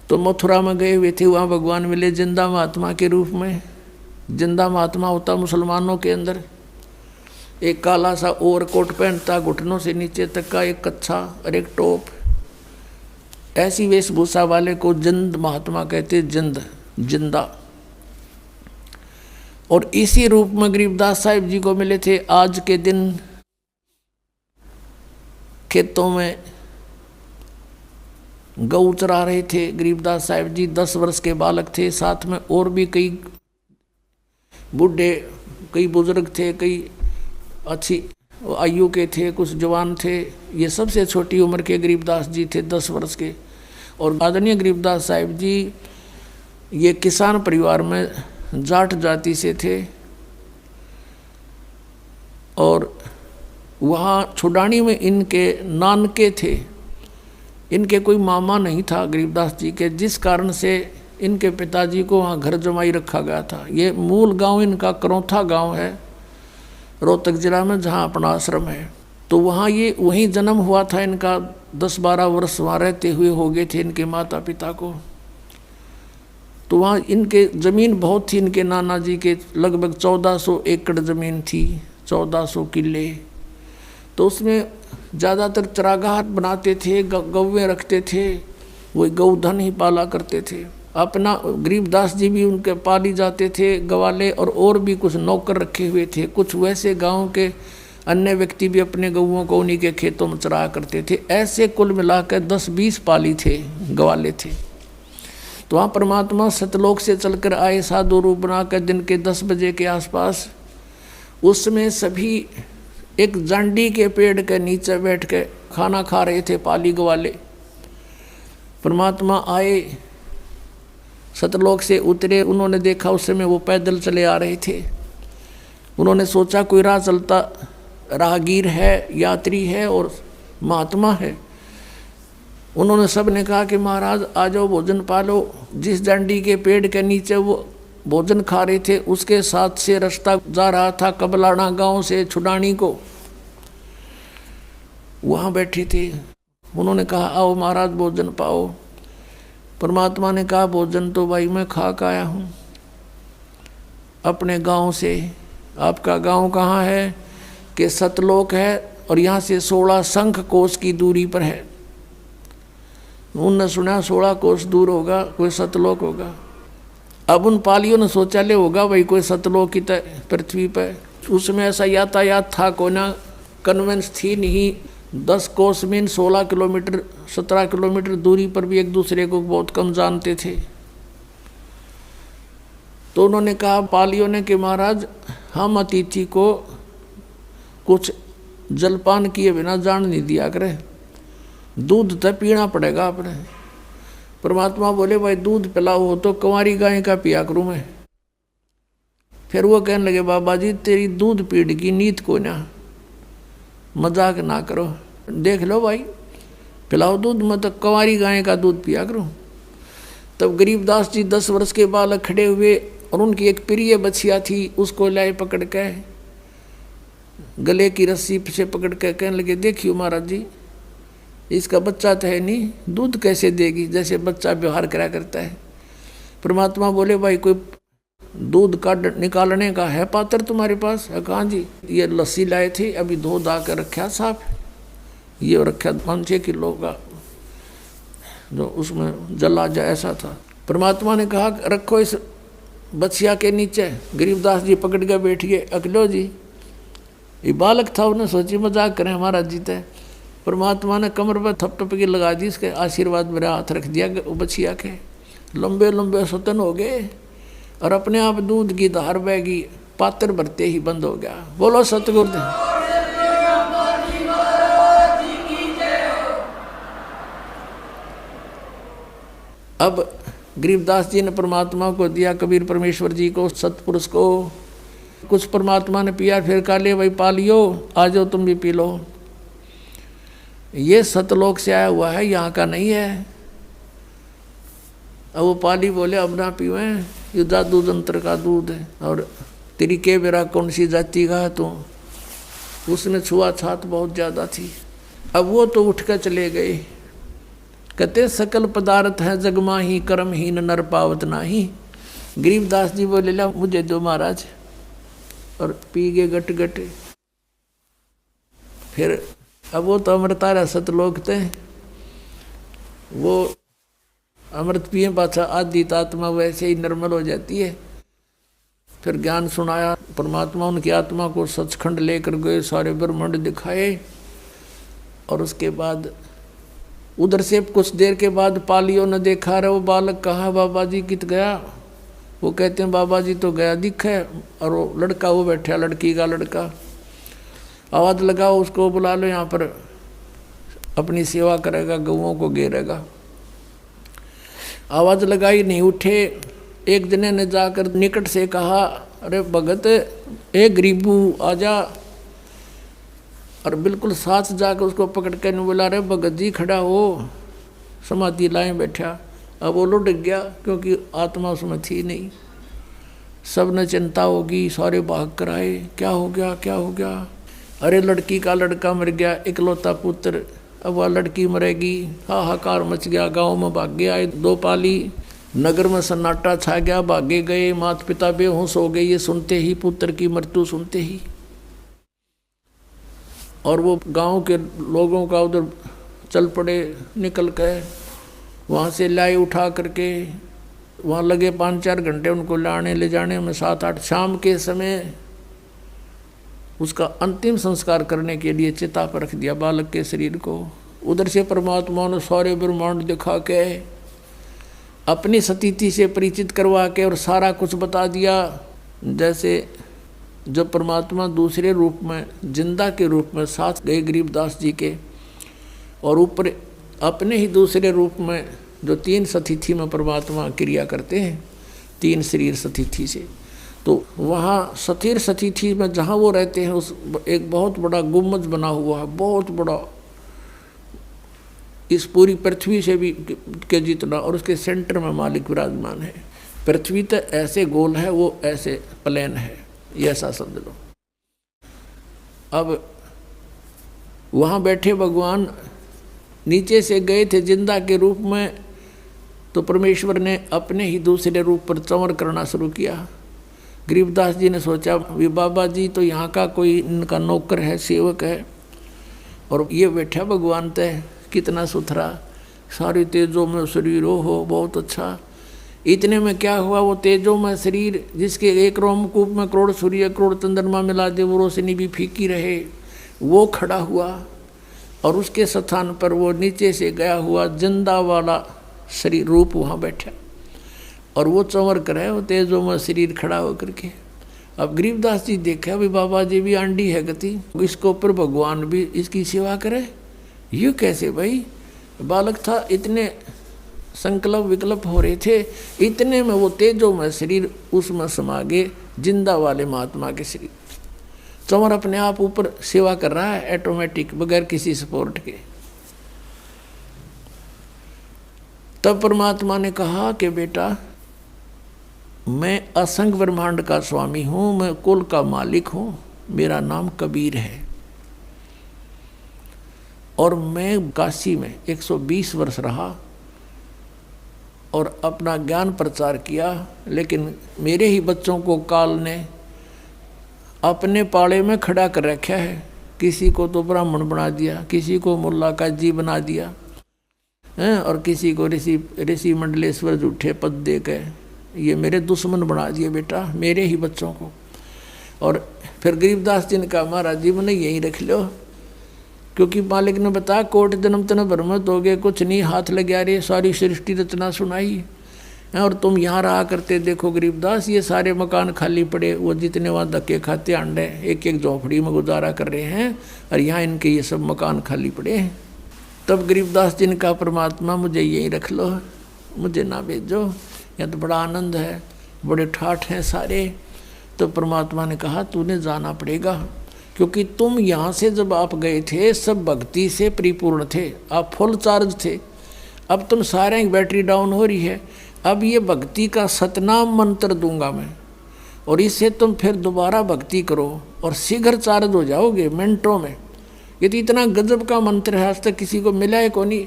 Speaker 1: तो मथुरा में गए हुए थे, वहाँ भगवान मिले जिंदा महात्मा के रूप में। जिंदा महात्मा होता मुसलमानों के अंदर, एक काला सा ओवरकोट पहनता, घुटनों से नीचे तक का एक कच्छा और एक टोप, ऐसी वेशभूषा वाले को जिंद महात्मा कहते, जिंदा। और इसी रूप में गरीबदास साहिब जी को मिले थे। आज के दिन खेतों में गऊ चरा रहे थे गरीबदास साहिब जी। 10 वर्ष के बालक थे, साथ में और भी कई बूढ़े, कई बुजुर्ग थे, कई अच्छी आयु के थे, कुछ जवान थे। ये सबसे छोटी उम्र के गरीबदास जी थे, 10 वर्ष के। और आदरणीय गरीबदास साहिब जी ये किसान परिवार में जाट जाति से थे। और वहाँ छुडानी में इनके नानके थे, इनके कोई मामा नहीं था गरीबदास जी के, जिस कारण से इनके पिताजी को वहाँ घर जमाई रखा गया था। ये मूल गांव इनका करौथा गांव है, रोहतक जिला में, जहाँ अपना आश्रम है। तो वहाँ ये वहीं जन्म हुआ था इनका। 10-12 वर्ष वहाँ रहते हुए हो गए थे इनके माता पिता को। तो वहाँ इनके ज़मीन बहुत थी, इनके नाना जी के लगभग 1400 एकड़ ज़मीन थी, 1400 किले। तो उसमें ज़्यादातर चरागाह बनाते थे, गौवें रखते थे, वही गौधन ही पाला करते थे। अपना गरीबदास जी भी उनके पाली जाते थे गवाले, और भी कुछ नौकर रखे हुए थे। कुछ वैसे गांव के अन्य व्यक्ति भी अपने गौओं को उन्हीं के खेतों में चराया करते थे। ऐसे कुल मिलाकर 10-20 पाली थे, गवाले थे। तो वहाँ परमात्मा सतलोक से चलकर आए साधु रूप बनाकर दिन के 10 बजे के आसपास। उसमें सभी एक जांडी के पेड़ के नीचे बैठ के खाना खा रहे थे पाली गवाले। परमात्मा आए, सतलोक से उतरे। उन्होंने देखा उस समय वो पैदल चले आ रहे थे। उन्होंने सोचा कोई राह चलता राहगीर है, यात्री है और महात्मा है। उन्होंने सब ने कहा कि महाराज आ जाओ, भोजन पालो। जिस जांडी के पेड़ के नीचे वो भोजन खा रहे थे उसके साथ से रास्ता जा रहा था कबलाना गांव से छुडानी को, वहाँ बैठे थे। उन्होंने कहा आओ महाराज भोजन पाओ। परमात्मा ने कहा भोजन तो भाई मैं खा के आया हूँ अपने गांव से। आपका गांव कहाँ है? कि सतलोक है, और यहाँ से 16 शंख कोस की दूरी पर है। उनने सुना 16 कोस दूर होगा कोई सतलोक होगा। अब उन पालियों ने सोचा ले होगा भाई कोई सतलोक की पृथ्वी पर। उसमें ऐसा यातायात था को ना, कन्वेंस थी नहीं। 10 कोस में 16 किलोमीटर 17 किलोमीटर दूरी पर भी एक दूसरे को बहुत कम जानते थे। तो उन्होंने कहा पालियों ने कि महाराज हम अतिथि को कुछ जलपान किए बिना जान नहीं दिया करे, दूध तो पीना पड़ेगा आपने। परमात्मा बोले भाई दूध पिलाओ हो तो कुंवारी गाय का पिया करूँ मैं। फिर वो कहने लगे बाबा जी तेरी दूध पीड़ की नीत को ना, मजाक ना करो, देख लो भाई पिलाओ दूध, मैं तो कुंवारी गाय का दूध पिया करूँ। तब गरीबदास जी 10 वर्ष के बालक खड़े हुए और उनकी एक प्रिय बछिया थी, उसको लाए पकड़ के, गले की रस्सी से पकड़ के कहने लगे देखियो महाराज जी इसका बच्चा तो है नहीं, दूध कैसे देगी, जैसे बच्चा व्यवहार करा करता है। परमात्मा बोले भाई कोई दूध का निकालने का है पात्र तुम्हारे पास? है कहाँ जी? ये लस्सी लाए थे अभी धो धा कर रखा साफ, ये रखा 5-6 किलो का जो उसमें जला जाए ऐसा था। परमात्मा ने कहा रखो इस बछिया के नीचे। गरीबदास जी पकड़ के बैठ गए। अकलो जी ये बालक था, उन्हें सोची मजाक करें हमारा जीते। परमात्मा ने कमर पर थप की लगा दी, इसके आशीर्वाद मेरा हाथ रख दिया बछिया के। लंबे लंबे स्वतन हो गए और अपने आप दूध की धार बहगी, पात्र भरते ही बंद हो गया। बोलो सतगुरुदेव। अब गरीबदास जी ने परमात्मा को दिया, कबीर परमेश्वर जी को, सतपुरुष को। कुछ परमात्मा ने पिया, फिर कहा ले भाई पा लियो, आ जाओ तुम भी पी लो। ये सतलोक से आया हुआ है, यहाँ का नहीं है। अब वो पाली बोले अब ना पीवे, ये जादू जंत्र का दूध है, और तेरी के बेरा कौन सी जाति का है तू? उसने छुआछात बहुत ज़्यादा थी। अब वो तो उठ कर चले गए। कहते सकल पदार्थ है जगमा ही, कर्महीन नर पावत नाही। गरीबदास जी बोले ला मुझे दो महाराज, और पी गए गट गट। फिर अब वो तो अमृतारा सतलोक थे, वो अमृत पिए पाछा आदि आत्मा वैसे ही निर्मल हो जाती है। फिर ज्ञान सुनाया परमात्मा, उनकी आत्मा को सचखंड लेकर गए, सारे ब्रह्मांड दिखाए। और उसके बाद उधर से कुछ देर के बाद पालियों ने देखा रहे वो बालक कहाँ बाबा जी कित गया। वो कहते हैं बाबा जी तो गया दिखे, और वो लड़का वो बैठा, लड़की का लड़का। आवाज़ लगाओ उसको, बुला लो, यहाँ पर अपनी सेवा करेगा, गऊओं को घेरेगा। आवाज़ लगाई, नहीं उठे। एक जने ने जाकर निकट से कहा, अरे भगत ए गरीबू आजा। और बिल्कुल साथ जाकर उसको पकड़ कर नहीं बोला, अरे भगत जी खड़ा हो, समाधि लाए बैठा। अब वो लुट गया क्योंकि आत्मा उसमें थी नहीं। सब ने चिंता होगी, सारे भाग कर आए, क्या हो गया क्या हो गया। अरे लड़की का लड़का मर गया, इकलौता पुत्र, अब वह लड़की मरेगी। हाहाकार मच गया, गांव में भागे आए 2 पाली, नगर में सन्नाटा छा गया, भागे गए। माता पिता बेहोश हो गए ये सुनते ही, पुत्र की मृत्यु सुनते ही। और वो गांव के लोगों का उधर चल पड़े, निकल गए वहाँ से लाए उठा करके। वहाँ लगे 5-4 घंटे उनको लाने ले जाने में, 7-8 शाम के समय उसका अंतिम संस्कार करने के लिए चिता पर रख दिया बालक के शरीर को। उधर से परमात्मा ने सारे ब्रह्मांड दिखा के, अपनी सतीथि से परिचित करवा के और सारा कुछ बता दिया। जैसे जब परमात्मा दूसरे रूप में, जिंदा के रूप में साथ गए गरीबदास जी के, और ऊपर अपने ही दूसरे रूप में जो 3 सतीथि में परमात्मा क्रिया करते हैं, 3 शरीर सतीथि से, तो वहाँ सतीर सतीथि में जहाँ वो रहते हैं उस एक बहुत बड़ा गुम्बद बना हुआ है, बहुत बड़ा, इस पूरी पृथ्वी से भी के जितना, और उसके सेंटर में मालिक विराजमान है। पृथ्वी तो ऐसे गोल है, वो ऐसे प्लेन है, ये ऐसा समझ लो। अब वहाँ बैठे भगवान नीचे से गए थे जिंदा के रूप में, तो परमेश्वर ने अपने ही दूसरे रूप पर चंवर करना शुरू किया। गरीबदास जी ने सोचा भी बाबा जी तो यहाँ का कोई इनका नौकर है, सेवक है, और ये बैठा भगवान तय कितना सुथरा, सारी तेजों में शरीर हो बहुत अच्छा। इतने में क्या हुआ, वो तेजों में शरीर जिसके एक रोमकूप में करोड़ सूर्य करोड़ चंद्रमा मिला दे, वो रोशनी भी फीकी रहे, वो खड़ा हुआ, और उसके स्थान पर वो नीचे से गया हुआ जिंदा वाला शरीर रूप वहाँ बैठा, और वो चंवर करे, वो तेजों में शरीर खड़ा होकर के। अब गरीबदास जी देखा भी बाबा जी भी आंडी है गति, इसको ऊपर भगवान भी इसकी सेवा करे, ये कैसे भाई। बालक था, इतने संकल्प विकल्प हो रहे थे, इतने में वो तेजों में शरीर उसमें समा गए, जिंदा वाले महात्मा के शरीर। चंवर अपने आप ऊपर सेवा कर रहा है ऑटोमेटिक, बगैर किसी सपोर्ट के। तब परमात्मा ने कहा कि बेटा मैं असंख्य ब्रह्मांड का स्वामी हूँ, मैं कुल का मालिक हूँ, मेरा नाम कबीर है, और मैं काशी में 120 वर्ष रहा और अपना ज्ञान प्रचार किया, लेकिन मेरे ही बच्चों को काल ने अपने पाड़े में खड़ा कर रखा है। किसी को तो ब्राह्मण बना दिया, किसी को मुल्ला काजी बना दिया हैं, और किसी को ऋषि मंडलेश्वर झूठे पद दे के ये मेरे दुश्मन बना दिए बेटा, मेरे ही बच्चों को। और फिर गरीबदास जी ने कहा महाराज जी मैंने यहीं रख लो, क्योंकि मालिक ने बताया कोट जन्म तन भ्रमत हो गए, कुछ नहीं हाथ लग रहे, सारी सृष्टि रचना सुनाई, और तुम यहाँ रहा करते। देखो गरीबदास ये सारे मकान खाली पड़े, वो जितने वहाँ धक्के खाते अंडे एक एक झोंपड़ी में गुजारा कर रहे हैं, और यहाँ इनके ये सब मकान खाली पड़े हैं। तब गरीबदास जी ने कहा परमात्मा मुझे यहीं रख लो, मुझे ना भेजो, यहाँ तो बड़ा आनंद है, बड़े ठाठ हैं सारे। तो परमात्मा ने कहा तूने जाना पड़ेगा, क्योंकि तुम यहाँ से जब आप गए थे सब भक्ति से परिपूर्ण थे, आप फुल चार्ज थे। अब तुम सारे की बैटरी डाउन हो रही है, अब ये भक्ति का सतनाम मंत्र दूंगा मैं, और इससे तुम फिर दोबारा भक्ति करो और शीघ्र चार्ज हो जाओगे मिनटों में। ये तो इतना गजब का मंत्र है, आज तक किसी को मिला है को नहीं।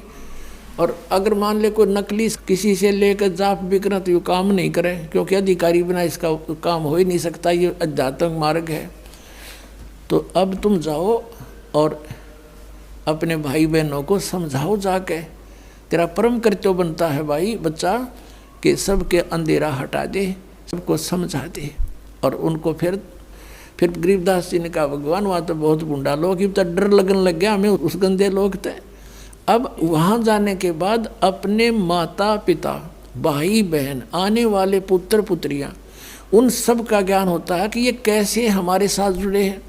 Speaker 1: और अगर मान ले कोई नकली किसी से लेकर जाप बिकना तो ये काम नहीं करे, क्योंकि अधिकारी बिना इसका काम हो ही नहीं सकता, ये आध्यात्मिक मार्ग है। तो अब तुम जाओ और अपने भाई बहनों को समझाओ जाके, तेरा परम कर्तव्य बनता है भाई बच्चा कि सबके अंधेरा हटा दे, सबको समझा दे। और उनको फिर गरीबदास जी ने कहा भगवान वहाँ तो बहुत गुंडा लोग, तो डर लगने लग गया हमें उस गंदे लोग थे। अब वहाँ जाने के बाद अपने माता पिता, भाई बहन, आने वाले पुत्र पुत्रियाँ, उन सब का ज्ञान होता है कि ये कैसे हमारे साथ जुड़े हैं।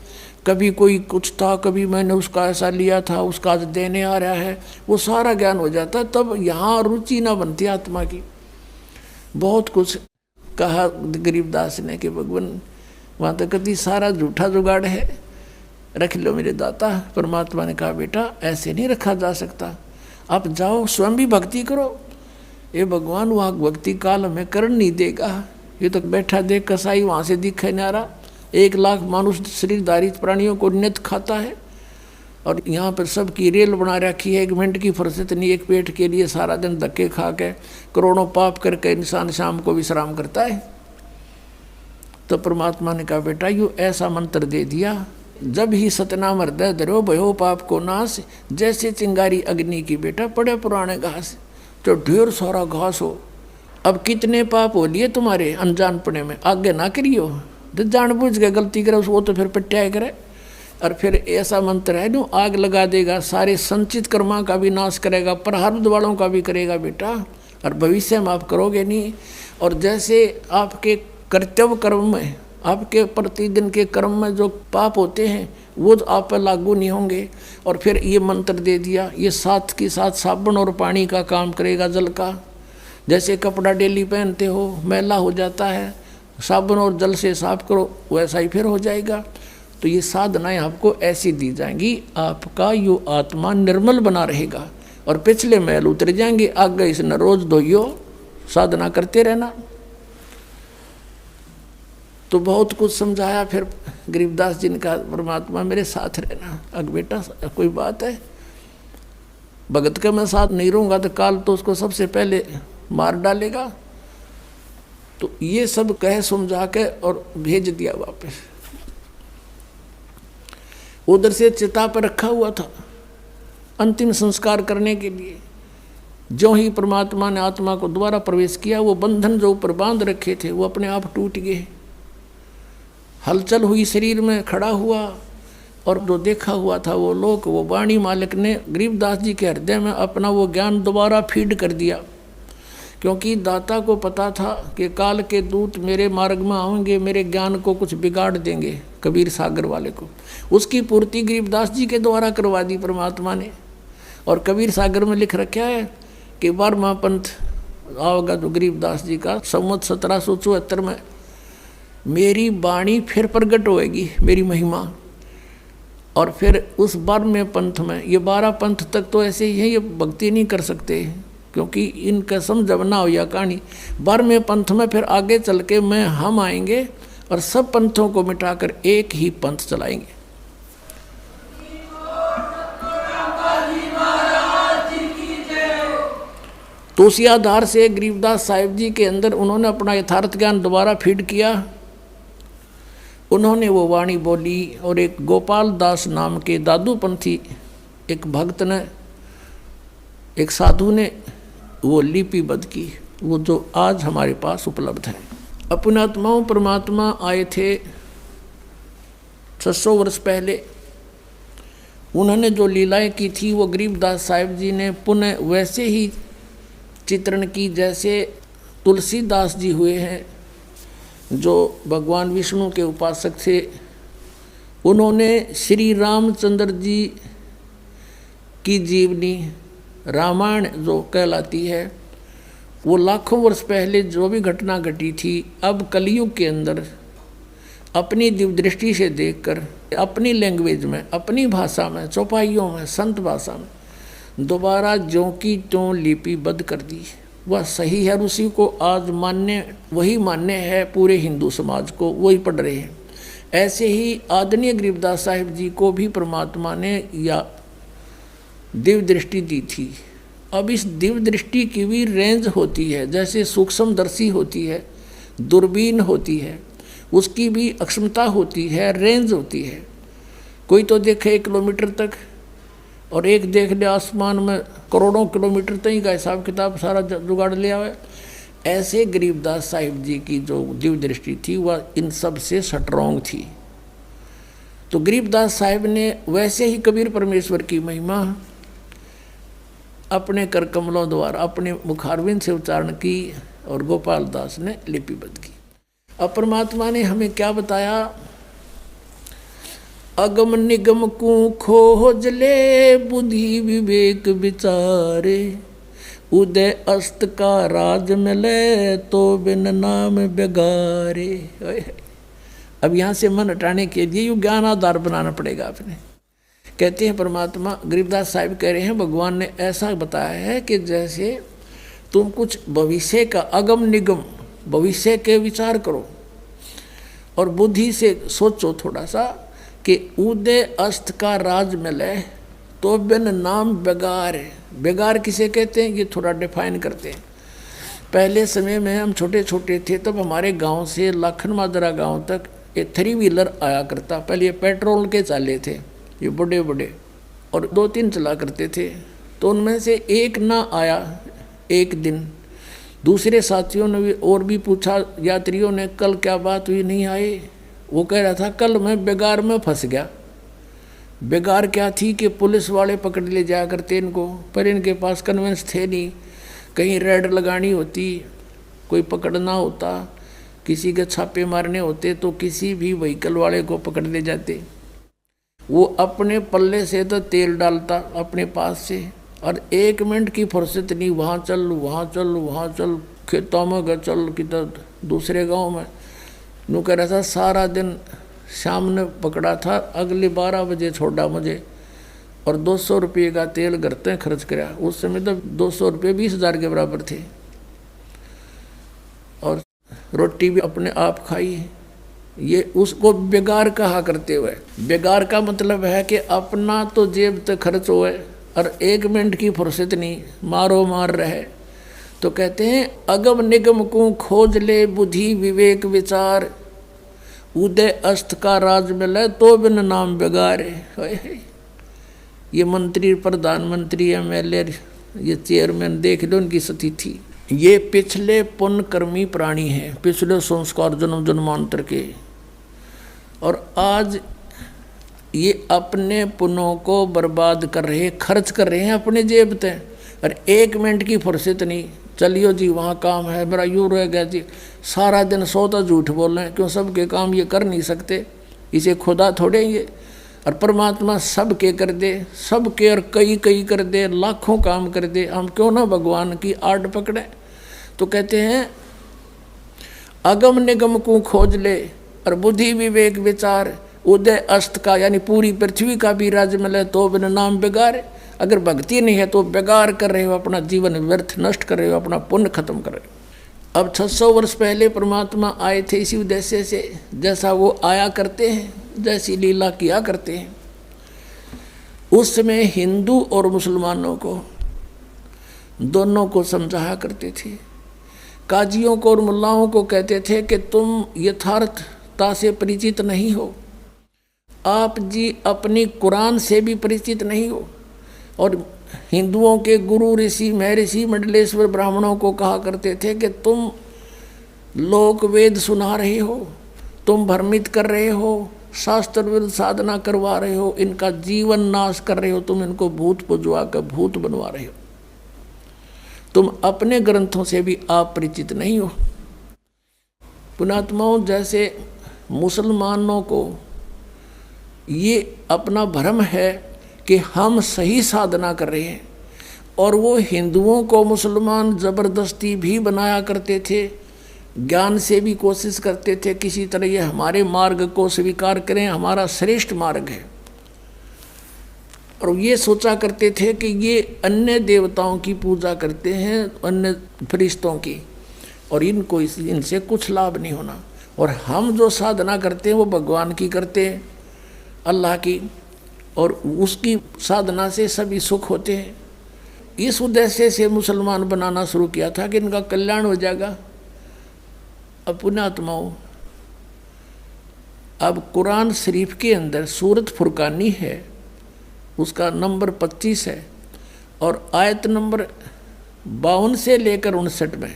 Speaker 1: कभी कोई कुछ था, कभी मैंने उसका ऐसा लिया था, उसका आज देने आ रहा है, वो सारा ज्ञान हो जाता है। तब यहाँ रुचि ना बनती आत्मा की। बहुत कुछ कहा गरीबदास ने कि भगवान वहाँ तो कभी सारा झूठा जुगाड़ है, रख लो मेरे दाता। परमात्मा ने कहा बेटा ऐसे नहीं रखा जा सकता, आप जाओ स्वयं भी भक्ति करो। ये भगवान वहाँ भक्ति काल हमें कर नहीं देगा। ये तो बैठा देख कसाई वहाँ से दिखे ना रहा, 1 लाख मानुष शरीरधारी प्राणियों को नित खाता है, और यहाँ पर सबकी रेल बना रखी है। 1 मिनट की फुर्सत नहीं, एक पेट के लिए सारा दिन धक्के खा के करोड़ों पाप करके इंसान शाम को विश्राम करता है। तो परमात्मा ने कहा बेटा यूँ ऐसा मंत्र दे दिया, जब ही सतनाम हृदय धरो भयो पाप को नाश, जैसे चिंगारी अग्नि की बेटा पड़े पुराने घास। तो ढेर सारा घास हो, अब कितने पाप हो लिए तुम्हारे अनजानपने में, आगे ना करियो। तो जानबूझ के गलती करे वो तो फिर पट्टिया करे। और फिर ऐसा मंत्र है जो आग लगा देगा, सारे संचित कर्मा का भी नाश करेगा, प्रारब्ध वालों का भी करेगा बेटा, और भविष्य में आप करोगे नहीं। और जैसे आपके कर्तव्य कर्म में, आपके प्रतिदिन के कर्म में जो पाप होते हैं वो तो आप पर लागू नहीं होंगे। और फिर ये मंत्र दे दिया, ये साथ के साथ साबुन और पानी का काम करेगा, जल का। जैसे कपड़ा डेली पहनते हो मैला हो जाता है, साबुन और जल से साफ करो, वैसा ही फिर हो जाएगा। तो ये साधनाएं आपको ऐसी दी जाएंगी, आपका यो आत्मा निर्मल बना रहेगा और पिछले मैल उतर जाएंगे। आगे इसने रोज धोइयो, साधना करते रहना। तो बहुत कुछ समझाया फिर गरीबदास जी ने कहा परमात्मा मेरे साथ रहना। अग बेटा कोई बात है, भगत के मैं साथ नहीं रहूँगा तो काल तो उसको सबसे पहले मार डालेगा। तो ये सब कह समझा के और भेज दिया वापस। उधर से चिता पर रखा हुआ था अंतिम संस्कार करने के लिए। जो ही परमात्मा ने आत्मा को दोबारा प्रवेश किया, वो बंधन जो ऊपर बांध रखे थे वो अपने आप टूट गए। हलचल हुई, शरीर में खड़ा हुआ, और जो देखा हुआ था वो लोग, वो वाणी मालिक ने गरीबदास जी के हृदय में अपना वो ज्ञान दोबारा फीड कर दिया। क्योंकि दाता को पता था कि काल के दूत मेरे मार्ग में आएंगे, मेरे ज्ञान को कुछ बिगाड़ देंगे, कबीर सागर वाले को। उसकी पूर्ति गरीबदास जी के द्वारा करवा दी परमात्मा ने। और कबीर सागर में लिख रखा है कि 12वां पंथ आओगा जो गरीबदास जी का, संवत 1774 में मेरी वाणी फिर प्रगट होएगी, मेरी महिमा। और फिर उस 12वें पंथ में, ये 12 पंथ तक तो ऐसे ही है, ये भक्ति नहीं कर सकते क्योंकि इनका समझ ना हो या कहानी। 12वें पंथ में फिर आगे चल के हम आएंगे और सब पंथों को मिटाकर एक ही पंथ चलाएंगे। तो उसी आधार से गरीबदास साहिब जी के अंदर उन्होंने अपना यथार्थ ज्ञान दोबारा फीड किया। उन्होंने वो वाणी बोली, और एक गोपाल दास नाम के दादूपंथी एक भक्त ने, एक साधु ने वो लिपिबद्ध की, वो जो आज हमारे पास उपलब्ध है। अपनात्माओं परमात्मा आए थे 600 वर्ष पहले। उन्होंने जो लीलाएं की थी वो गरीबदास साहिब जी ने पुनः वैसे ही चित्रण की जैसे तुलसीदास जी हुए हैं, जो भगवान विष्णु के उपासक थे। उन्होंने श्री रामचंद्र जी की जीवनी रामायण जो कहलाती है, वो लाखों वर्ष पहले जो भी घटना घटी थी, अब कलयुग के अंदर अपनी दिव्य दृष्टि से देखकर अपनी लैंग्वेज में, अपनी भाषा में, चौपाइयों में, संत भाषा में दोबारा ज्यों की त्यों लिपिबद्ध कर दी। वह सही है, उसी को आज मान्य, वही मान्य है पूरे हिंदू समाज को, वही पढ़ रहे हैं। ऐसे ही आदरणीय गरीबदास साहिब जी को भी परमात्मा ने या दिव्य दृष्टि दी थी। अब इस दिव्य दृष्टि की भी रेंज होती है, जैसे सूक्ष्मदर्शी होती है, दूरबीन होती है, उसकी भी अक्षमता होती है, रेंज होती है। कोई तो देखे 1 किलोमीटर तक, और एक देख ले आसमान में करोड़ों किलोमीटर तक का हिसाब किताब सारा जुगाड़ लिया हुआ है। ऐसे गरीबदास साहिब जी की जो दिव्य दृष्टि थी वह इन सब से स्ट्रॉन्ग थी। तो गरीबदास साहिब ने वैसे ही कबीर परमेश्वर की महिमा अपने कर कमलों द्वारा अपने मुखारविंद से उच्चारण की और गोपाल दास ने लिपिबद्ध की। अब परमात्मा ने हमें क्या बताया? अगम निगम को खोज ले बुद्धि विवेक विचारे, उदय अस्त का राज मिले तो बिन नाम बेगारे। अब यहाँ से मन हटाने के लिए यू ज्ञान आधार बनाना पड़ेगा आपने। कहते हैं परमात्मा, गरीबदास साहिब कह रहे हैं, भगवान ने ऐसा बताया है कि जैसे तुम कुछ भविष्य का अगम निगम भविष्य के विचार करो और बुद्धि से सोचो थोड़ा सा कि उदय अस्त का राज मिले तो बिन नाम बेगार। बेगार किसे कहते हैं ये थोड़ा डिफाइन करते हैं। पहले समय में हम छोटे छोटे थे तब हमारे गांव से लाखन माजरा गांव तक ये 3 व्हीलर आया करता। पहले ये पेट्रोल के चाले थे, ये बड़े बड़े, और 2-3 चला करते थे। तो उनमें से एक ना आया एक दिन, दूसरे साथियों ने भी और भी पूछा, यात्रियों ने, कल क्या बात हुई नहीं आए? वो कह रहा था कल मैं बेगार में फंस गया। बेगार क्या थी कि पुलिस वाले पकड़ ले जाया करते इनको, पर इनके पास कन्वेंस थे नहीं। कहीं रेड लगानी होती, कोई पकड़ना होता, किसी के छापे मारने होते तो किसी भी व्हीकल वाले को पकड़ ले जाते। वो अपने पल्ले से तो तेल डालता अपने पास से, और 1 मिनट की फुर्सत नहीं, वहाँ चल वहाँ चल वहाँ चल, खेतों में गए चल, किधर दूसरे गांव में। नू कह रहा था सारा दिन शाम ने पकड़ा था, अगले 12 बजे छोड़ा मुझे, और 200 रुपये का तेल घर तक खर्च कराया। उस समय तो 200 रुपये 20,000 के बराबर थे, और रोटी भी अपने आप खाई। ये उसको बेगार कहा करते हुए, बेगार का मतलब है कि अपना तो जेब तक खर्च हुए और 1 मिनट की फुर्सत नहीं, मारो मार रहे। तो कहते हैं अगम निगम को खोज ले बुद्धि विवेक विचार, उदय अस्त का राज मिले तो बिन नाम बेगारे। ये मंत्री, प्रधानमंत्री, MLA, ये चेयरमैन देख लो उनकी स्थिति। ये पिछले पुण्यकर्मी प्राणी हैं, पिछले संस्कार जन्म जन्मांतर के, और आज ये अपने पुण्यों को बर्बाद कर रहे, खर्च कर रहे हैं अपने जेब पे, और 1 मिनट की फुर्सत नहीं। चलियो जी वहाँ काम है, मेरा यूँ रह गया जी, सारा दिन सोता झूठ बोल रहे हैं, क्यों सबके काम ये कर नहीं सकते, इसे खुदा थोड़े ये। और परमात्मा सबके कर दे, सबके और कई कई कर दे, लाखों काम कर दे, हम क्यों ना भगवान की आड़ पकड़े। तो कहते हैं अगम निगम को खोज ले और बुद्धि विवेक विचार, उदय अस्त का यानी पूरी पृथ्वी का भी राज्य मिले तो बिन नाम बेगार। अगर भक्ति नहीं है तो बेगार कर रहे हो, अपना जीवन व्यर्थ नष्ट कर रहे हो, अपना पुण्य खत्म कर रहे हो। अब 600 वर्ष पहले परमात्मा आए थे इसी उद्देश्य से, जैसा वो आया करते हैं, जैसी लीला किया करते हैं। उस समय हिंदू और मुसलमानों को दोनों को समझाया करते थे। काजियों को और मुल्लाओं को कहते थे कि तुम यथार्थता से परिचित नहीं हो, आप जी अपनी कुरान से भी परिचित नहीं हो। और हिंदुओं के गुरु ऋषि महर्षि मंडलेश्वर ब्राह्मणों को कहा करते थे कि तुम लोक वेद सुना रहे हो, तुम भ्रमित कर रहे हो, शास्त्र विरुद्ध साधना करवा रहे हो, इनका जीवन नाश कर रहे हो, तुम इनको भूत पुजवा कर भूत बनवा रहे हो, तुम अपने ग्रंथों से भी आप परिचित नहीं हो। पुणात्माओं, जैसे मुसलमानों को ये अपना भ्रम है कि हम सही साधना कर रहे हैं, और वो हिंदुओं को मुसलमान ज़बरदस्ती भी बनाया करते थे, ज्ञान से भी कोशिश करते थे किसी तरह ये हमारे मार्ग को स्वीकार करें, हमारा श्रेष्ठ मार्ग है। और ये सोचा करते थे कि ये अन्य देवताओं की पूजा करते हैं, अन्य फरिश्तों की, और इनको इनसे कुछ लाभ नहीं होना, और हम जो साधना करते हैं वो भगवान की करते हैं, अल्लाह की, और उसकी साधना से सभी सुख होते हैं। इस उद्देश्य से मुसलमान बनाना शुरू किया था कि इनका कल्याण हो जाएगा। अब पुण्यात्माओं, अब कुरान शरीफ के अंदर सूरत फुरकानी है, उसका नंबर 25 है, और आयत नंबर 52 से लेकर 59 में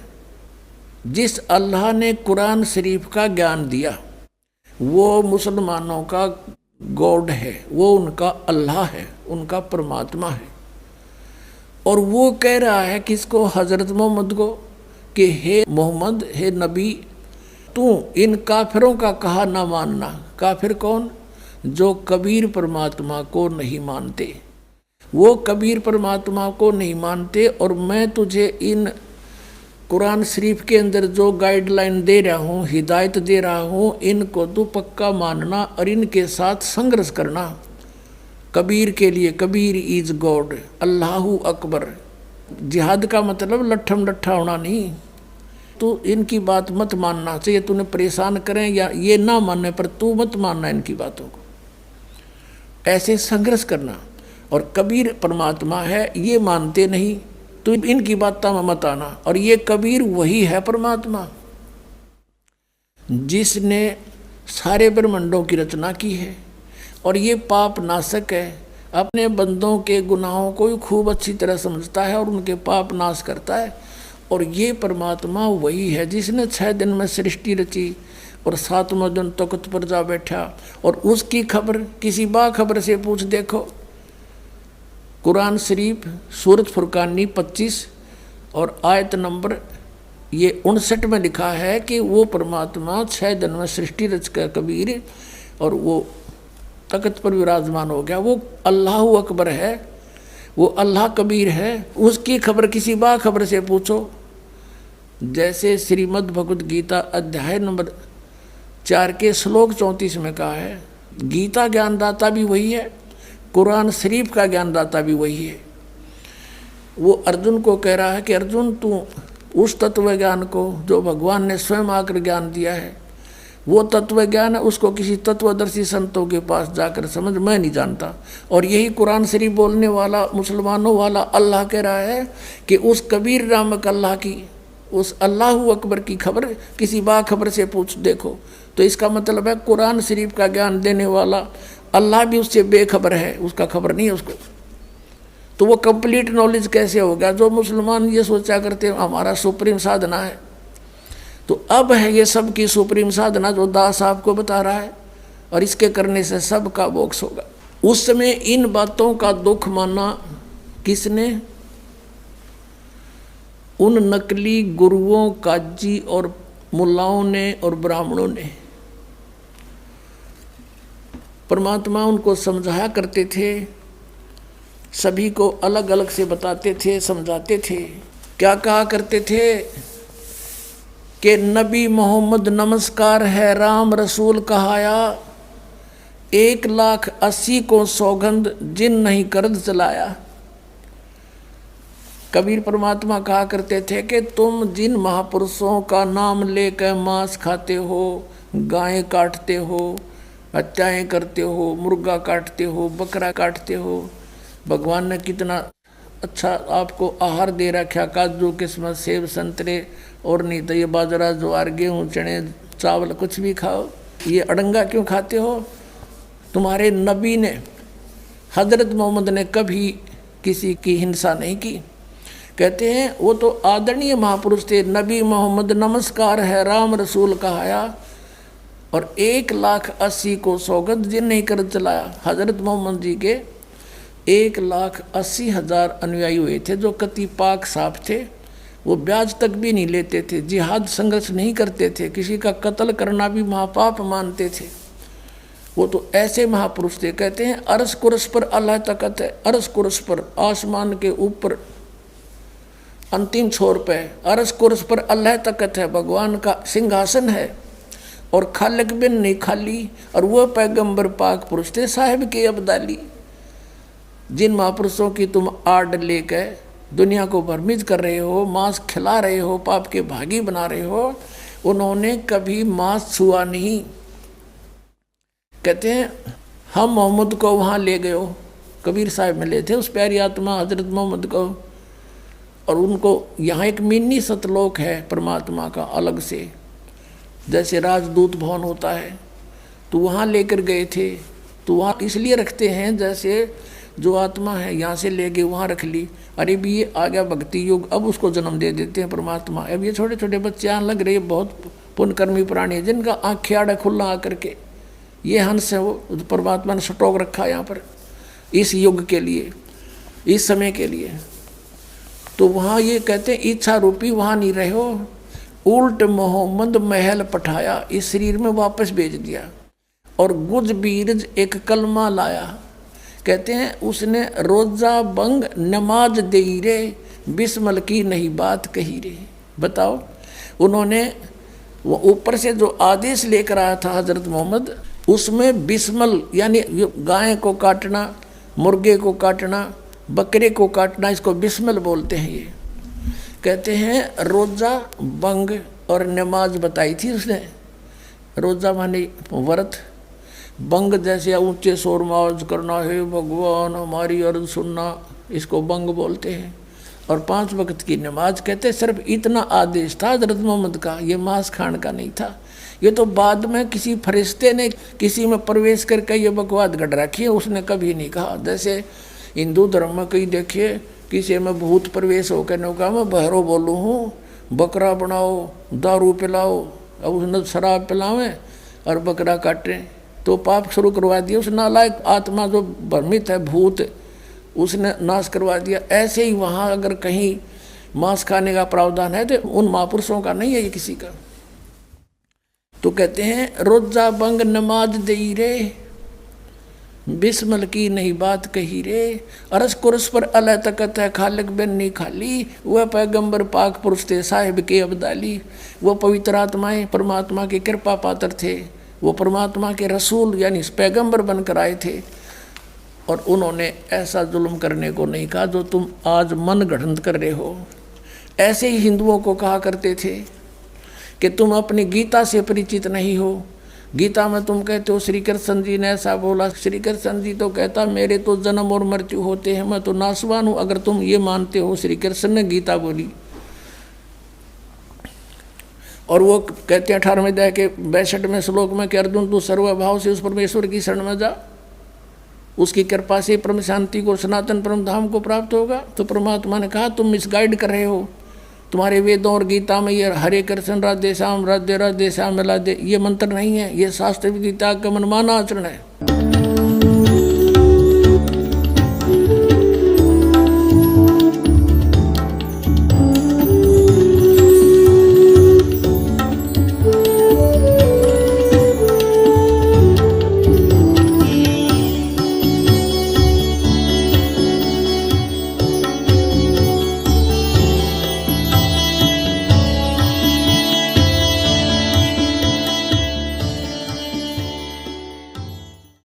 Speaker 1: जिस अल्लाह ने कुरान शरीफ का ज्ञान दिया वो मुसलमानों का गॉड है, वो उनका अल्लाह है, उनका परमात्मा है। और वो कह रहा है किसको? हजरत मोहम्मद को, कि हे मोहम्मद, हे नबी, तू इन काफिरों का कहा ना मानना। काफिर कौन? जो कबीर परमात्मा को नहीं मानते, वो कबीर परमात्मा को नहीं मानते। और मैं तुझे इन कुरान शरीफ के अंदर जो गाइडलाइन दे रहा हूँ, हिदायत दे रहा हूँ, इनको तू पक्का मानना और इनके साथ संघर्ष करना। कबीर के लिए, कबीर इज गॉड, अल्लाहू अकबर। जिहाद का मतलब लट्ठम लट्ठा होना नहीं। तू इनकी बात मत मानना, चाहिए तूने परेशान करें या ये ना मानने पर तू मत मानना इनकी बातों को, ऐसे संघर्ष करना। और कबीर परमात्मा है ये मानते नहीं, तो इनकी बातों में मत आना। और ये कबीर वही है परमात्मा जिसने सारे ब्रह्मांडों की रचना की है, और ये पाप नाशक है, अपने बंदों के गुनाहों को खूब अच्छी तरह समझता है और उनके पाप नाश करता है। और ये परमात्मा वही है जिसने 6 दिन में सृष्टि रची और 7वां दिन तख्त पर जा बैठा। और उसकी खबर किसी बाखबर से पूछ देखो। कुरान शरीफ सूरत फुरकानी 25 और आयत नंबर ये 59 में लिखा है कि वो परमात्मा 6 दिन में सृष्टि रच कर कबीर और वो तख्त पर विराजमान हो गया। वो अल्लाहू अकबर है, वो अल्लाह कबीर है। उसकी खबर किसी बाखबर से पूछो। जैसे श्रीमद् भगवद गीता अध्याय नंबर 4 के श्लोक 34 में कहा है, गीता ज्ञानदाता भी वही है, कुरान शरीफ का ज्ञानदाता भी वही है। वो अर्जुन को कह रहा है कि अर्जुन, तू उस तत्व ज्ञान को जो भगवान ने स्वयं आकर ज्ञान दिया है, वो तत्व ज्ञान है, उसको किसी तत्वदर्शी संतों के पास जाकर समझ, मैं नहीं जानता। और यही कुरान शरीफ बोलने वाला मुसलमानों वाला अल्लाह कह रहा है कि उस कबीर नामक अल्लाह की, उस अल्लाहू अकबर की खबर किसी बाखबर से पूछ देखो। तो इसका मतलब है कुरान शरीफ का ज्ञान देने वाला अल्लाह भी उससे बेखबर है, उसका खबर नहीं है उसको। तो वो कंप्लीट नॉलेज कैसे होगा? जो मुसलमान ये सोचा करते हैं हमारा सुप्रीम साधना है, तो अब है ये सब की सुप्रीम साधना जो दास आपको बता रहा है, और इसके करने से सबका मोक्ष होगा। उस समय इन बातों का दुख माना किसने? उन नकली गुरुओं, काजी और मुल्लाओं ने और ब्राह्मणों ने। परमात्मा उनको समझाया करते थे, सभी को अलग अलग से बताते थे, समझाते थे। क्या कहा करते थे कि नबी मोहम्मद नमस्कार है, राम रसूल कहाया, 1,80,000 को सौगंध जिन नहीं करद चलाया। कबीर परमात्मा कहा करते थे कि तुम जिन महापुरुषों का नाम लेकर मांस खाते हो, गायें काटते हो, हत्याएं करते हो, मुर्गा काटते हो, बकरा काटते हो, भगवान ने कितना अच्छा आपको आहार दे रखा, काजू किस्मत सेब संतरे, और नहीं तो ये बाजरा ज्वार गेहूँ चने चावल कुछ भी खाओ, ये अड़ंगा क्यों खाते हो? तुम्हारे नबी ने, हजरत मोहम्मद ने कभी किसी की हिंसा नहीं की। कहते हैं वो तो आदरणीय महापुरुष थे। नबी मोहम्मद नमस्कार है, राम रसूल कहाया, और 1,80,000 को सौगंध जिन नहीं कर चलाया। हजरत मोहम्मद जी के 1,80,000 अनुयायी हुए थे जो कति पाक साफ थे, वो ब्याज तक भी नहीं लेते थे, जिहाद संघर्ष नहीं करते थे, किसी का कत्ल करना भी महापाप मानते थे। वो तो ऐसे महापुरुष थे। कहते हैं अरस कुरस पर अल्लाह तकत है, अरस कुरस पर आसमान के ऊपर अंतिम छोर पे अरस कुरस पर अल्लाह तकत है, भगवान का सिंहासन है, और खालिक बिन नहीं खाली, और वह पैगंबर पाक पुरुष थे साहिब के अब्दाली। जिन महापुरुषों की तुम आड़ लेकर दुनिया को भ्रमित कर रहे हो, मांस खिला रहे हो, पाप के भागी बना रहे हो, उन्होंने कभी मांस छुआ नहीं। कहते हैं हम मोहम्मद को वहाँ ले गए हो, कबीर साहब मिले थे उस प्यारी आत्मा हजरत मोहम्मद को, और उनको यहाँ एक मिनी सतलोक है परमात्मा का अलग से, जैसे राजदूत भवन होता है, तो वहाँ लेकर गए थे। तो वहाँ इसलिए रखते हैं जैसे जो आत्मा है यहाँ से ले गए वहाँ रख ली, अरे भी ये आ गया भक्ति युग, अब उसको जन्म दे देते हैं परमात्मा। अब ये छोटे छोटे बच्चे आने लग रहे, बहुत पुण्यकर्मी प्राणी है जिनका आँखें आड़ा खुला आकर के, ये हंस है, वो परमात्मा ने स्टॉक रखा यहाँ पर इस युग के लिए, इस समय के लिए। तो वहाँ ये कहते हैं इच्छा रूपी वहाँ नहीं रहे हो, उल्ट मोहम्मद महल पठाया, इस शरीर में वापस भेज दिया। और गुज बीरज एक कलमा लाया, कहते हैं उसने रोजा बंग नमाज दे रे, बिस्मल की नहीं बात कही रे। बताओ, उन्होंने वो ऊपर से जो आदेश लेकर आया था हजरत मोहम्मद, उसमें बिस्मल यानी गाय को काटना, मुर्गे को काटना, बकरे को काटना, इसको बिस्मल बोलते हैं। ये कहते हैं रोजा बंग और नमाज बताई थी उसने। रोजा माने व्रत, बंग जैसे ऊंचे शोर माज करना, है भगवान हमारी अर्ज सुनना, इसको बंग बोलते हैं। और 5 वक्त की नमाज, कहते सिर्फ इतना आदेश था हजरत मोहम्मद का, ये मांस खाने का नहीं था। ये तो बाद में किसी फरिश्ते ने किसी में प्रवेश करके ये बकवाद गढ़ रखी है, उसने कभी नहीं कहा। जैसे हिंदू धर्म में कहीं देखिए किसी में भूत प्रवेश हो कहने का मैं बहरो बोलूँ हूँ, बकरा बनाओ, दारू पिलाओ, अब उसने शराब पिलावें और बकरा काटें, तो पाप शुरू करवा दिया। उस नालायक आत्मा जो भ्रमित है, भूत, उसने नाश करवा दिया। ऐसे ही वहाँ अगर कहीं मांस खाने का प्रावधान है तो उन महापुरुषों का नहीं है, ये किसी का। तो कहते हैं रोजा बंग नमाज दई रे, बिस्मल की नहीं बात कही रे, अरस कुरस पर अल्लाह तकत है खालिक बिन नहीं खाली, वह पैगंबर पाक पुरुष थे साहिब के अब्दाली। वो पवित्र आत्माएं परमात्मा के कृपा पात्र थे, वो परमात्मा के रसूल यानी पैगंबर बनकर आए थे। और उन्होंने ऐसा जुल्म करने को नहीं कहा जो तुम आज मन गढ़ंत कर रहे हो। ऐसे ही हिंदुओं को कहा करते थे कि तुम अपनी गीता से परिचित नहीं हो। गीता में तुम कहते हो श्री कृष्ण जी ने ऐसा बोला, श्री कृष्ण जी तो कहता मेरे तो जन्म और मृत्यु होते हैं, मैं तो नासवान हूँ। अगर तुम ये मानते हो श्री कृष्ण ने गीता बोली, और वो कहते हैं 18वें अध्याय के 62वें श्लोक में कि अर्जुन तू सर्वभाव से उस परमेश्वर की शरण में जा, उसकी कृपा से परम शांति को, सनातन परम धाम को प्राप्त होगा। तो परमात्मा ने कहा तुम मिसगाइड कर रहे हो, तुम्हारे वेदों और गीता में ये हरे कृष्ण राधे श्याम राधे राधे श्याम राधे ये मंत्र नहीं है, ये शास्त्र विदिता का मनमाना आचरण है।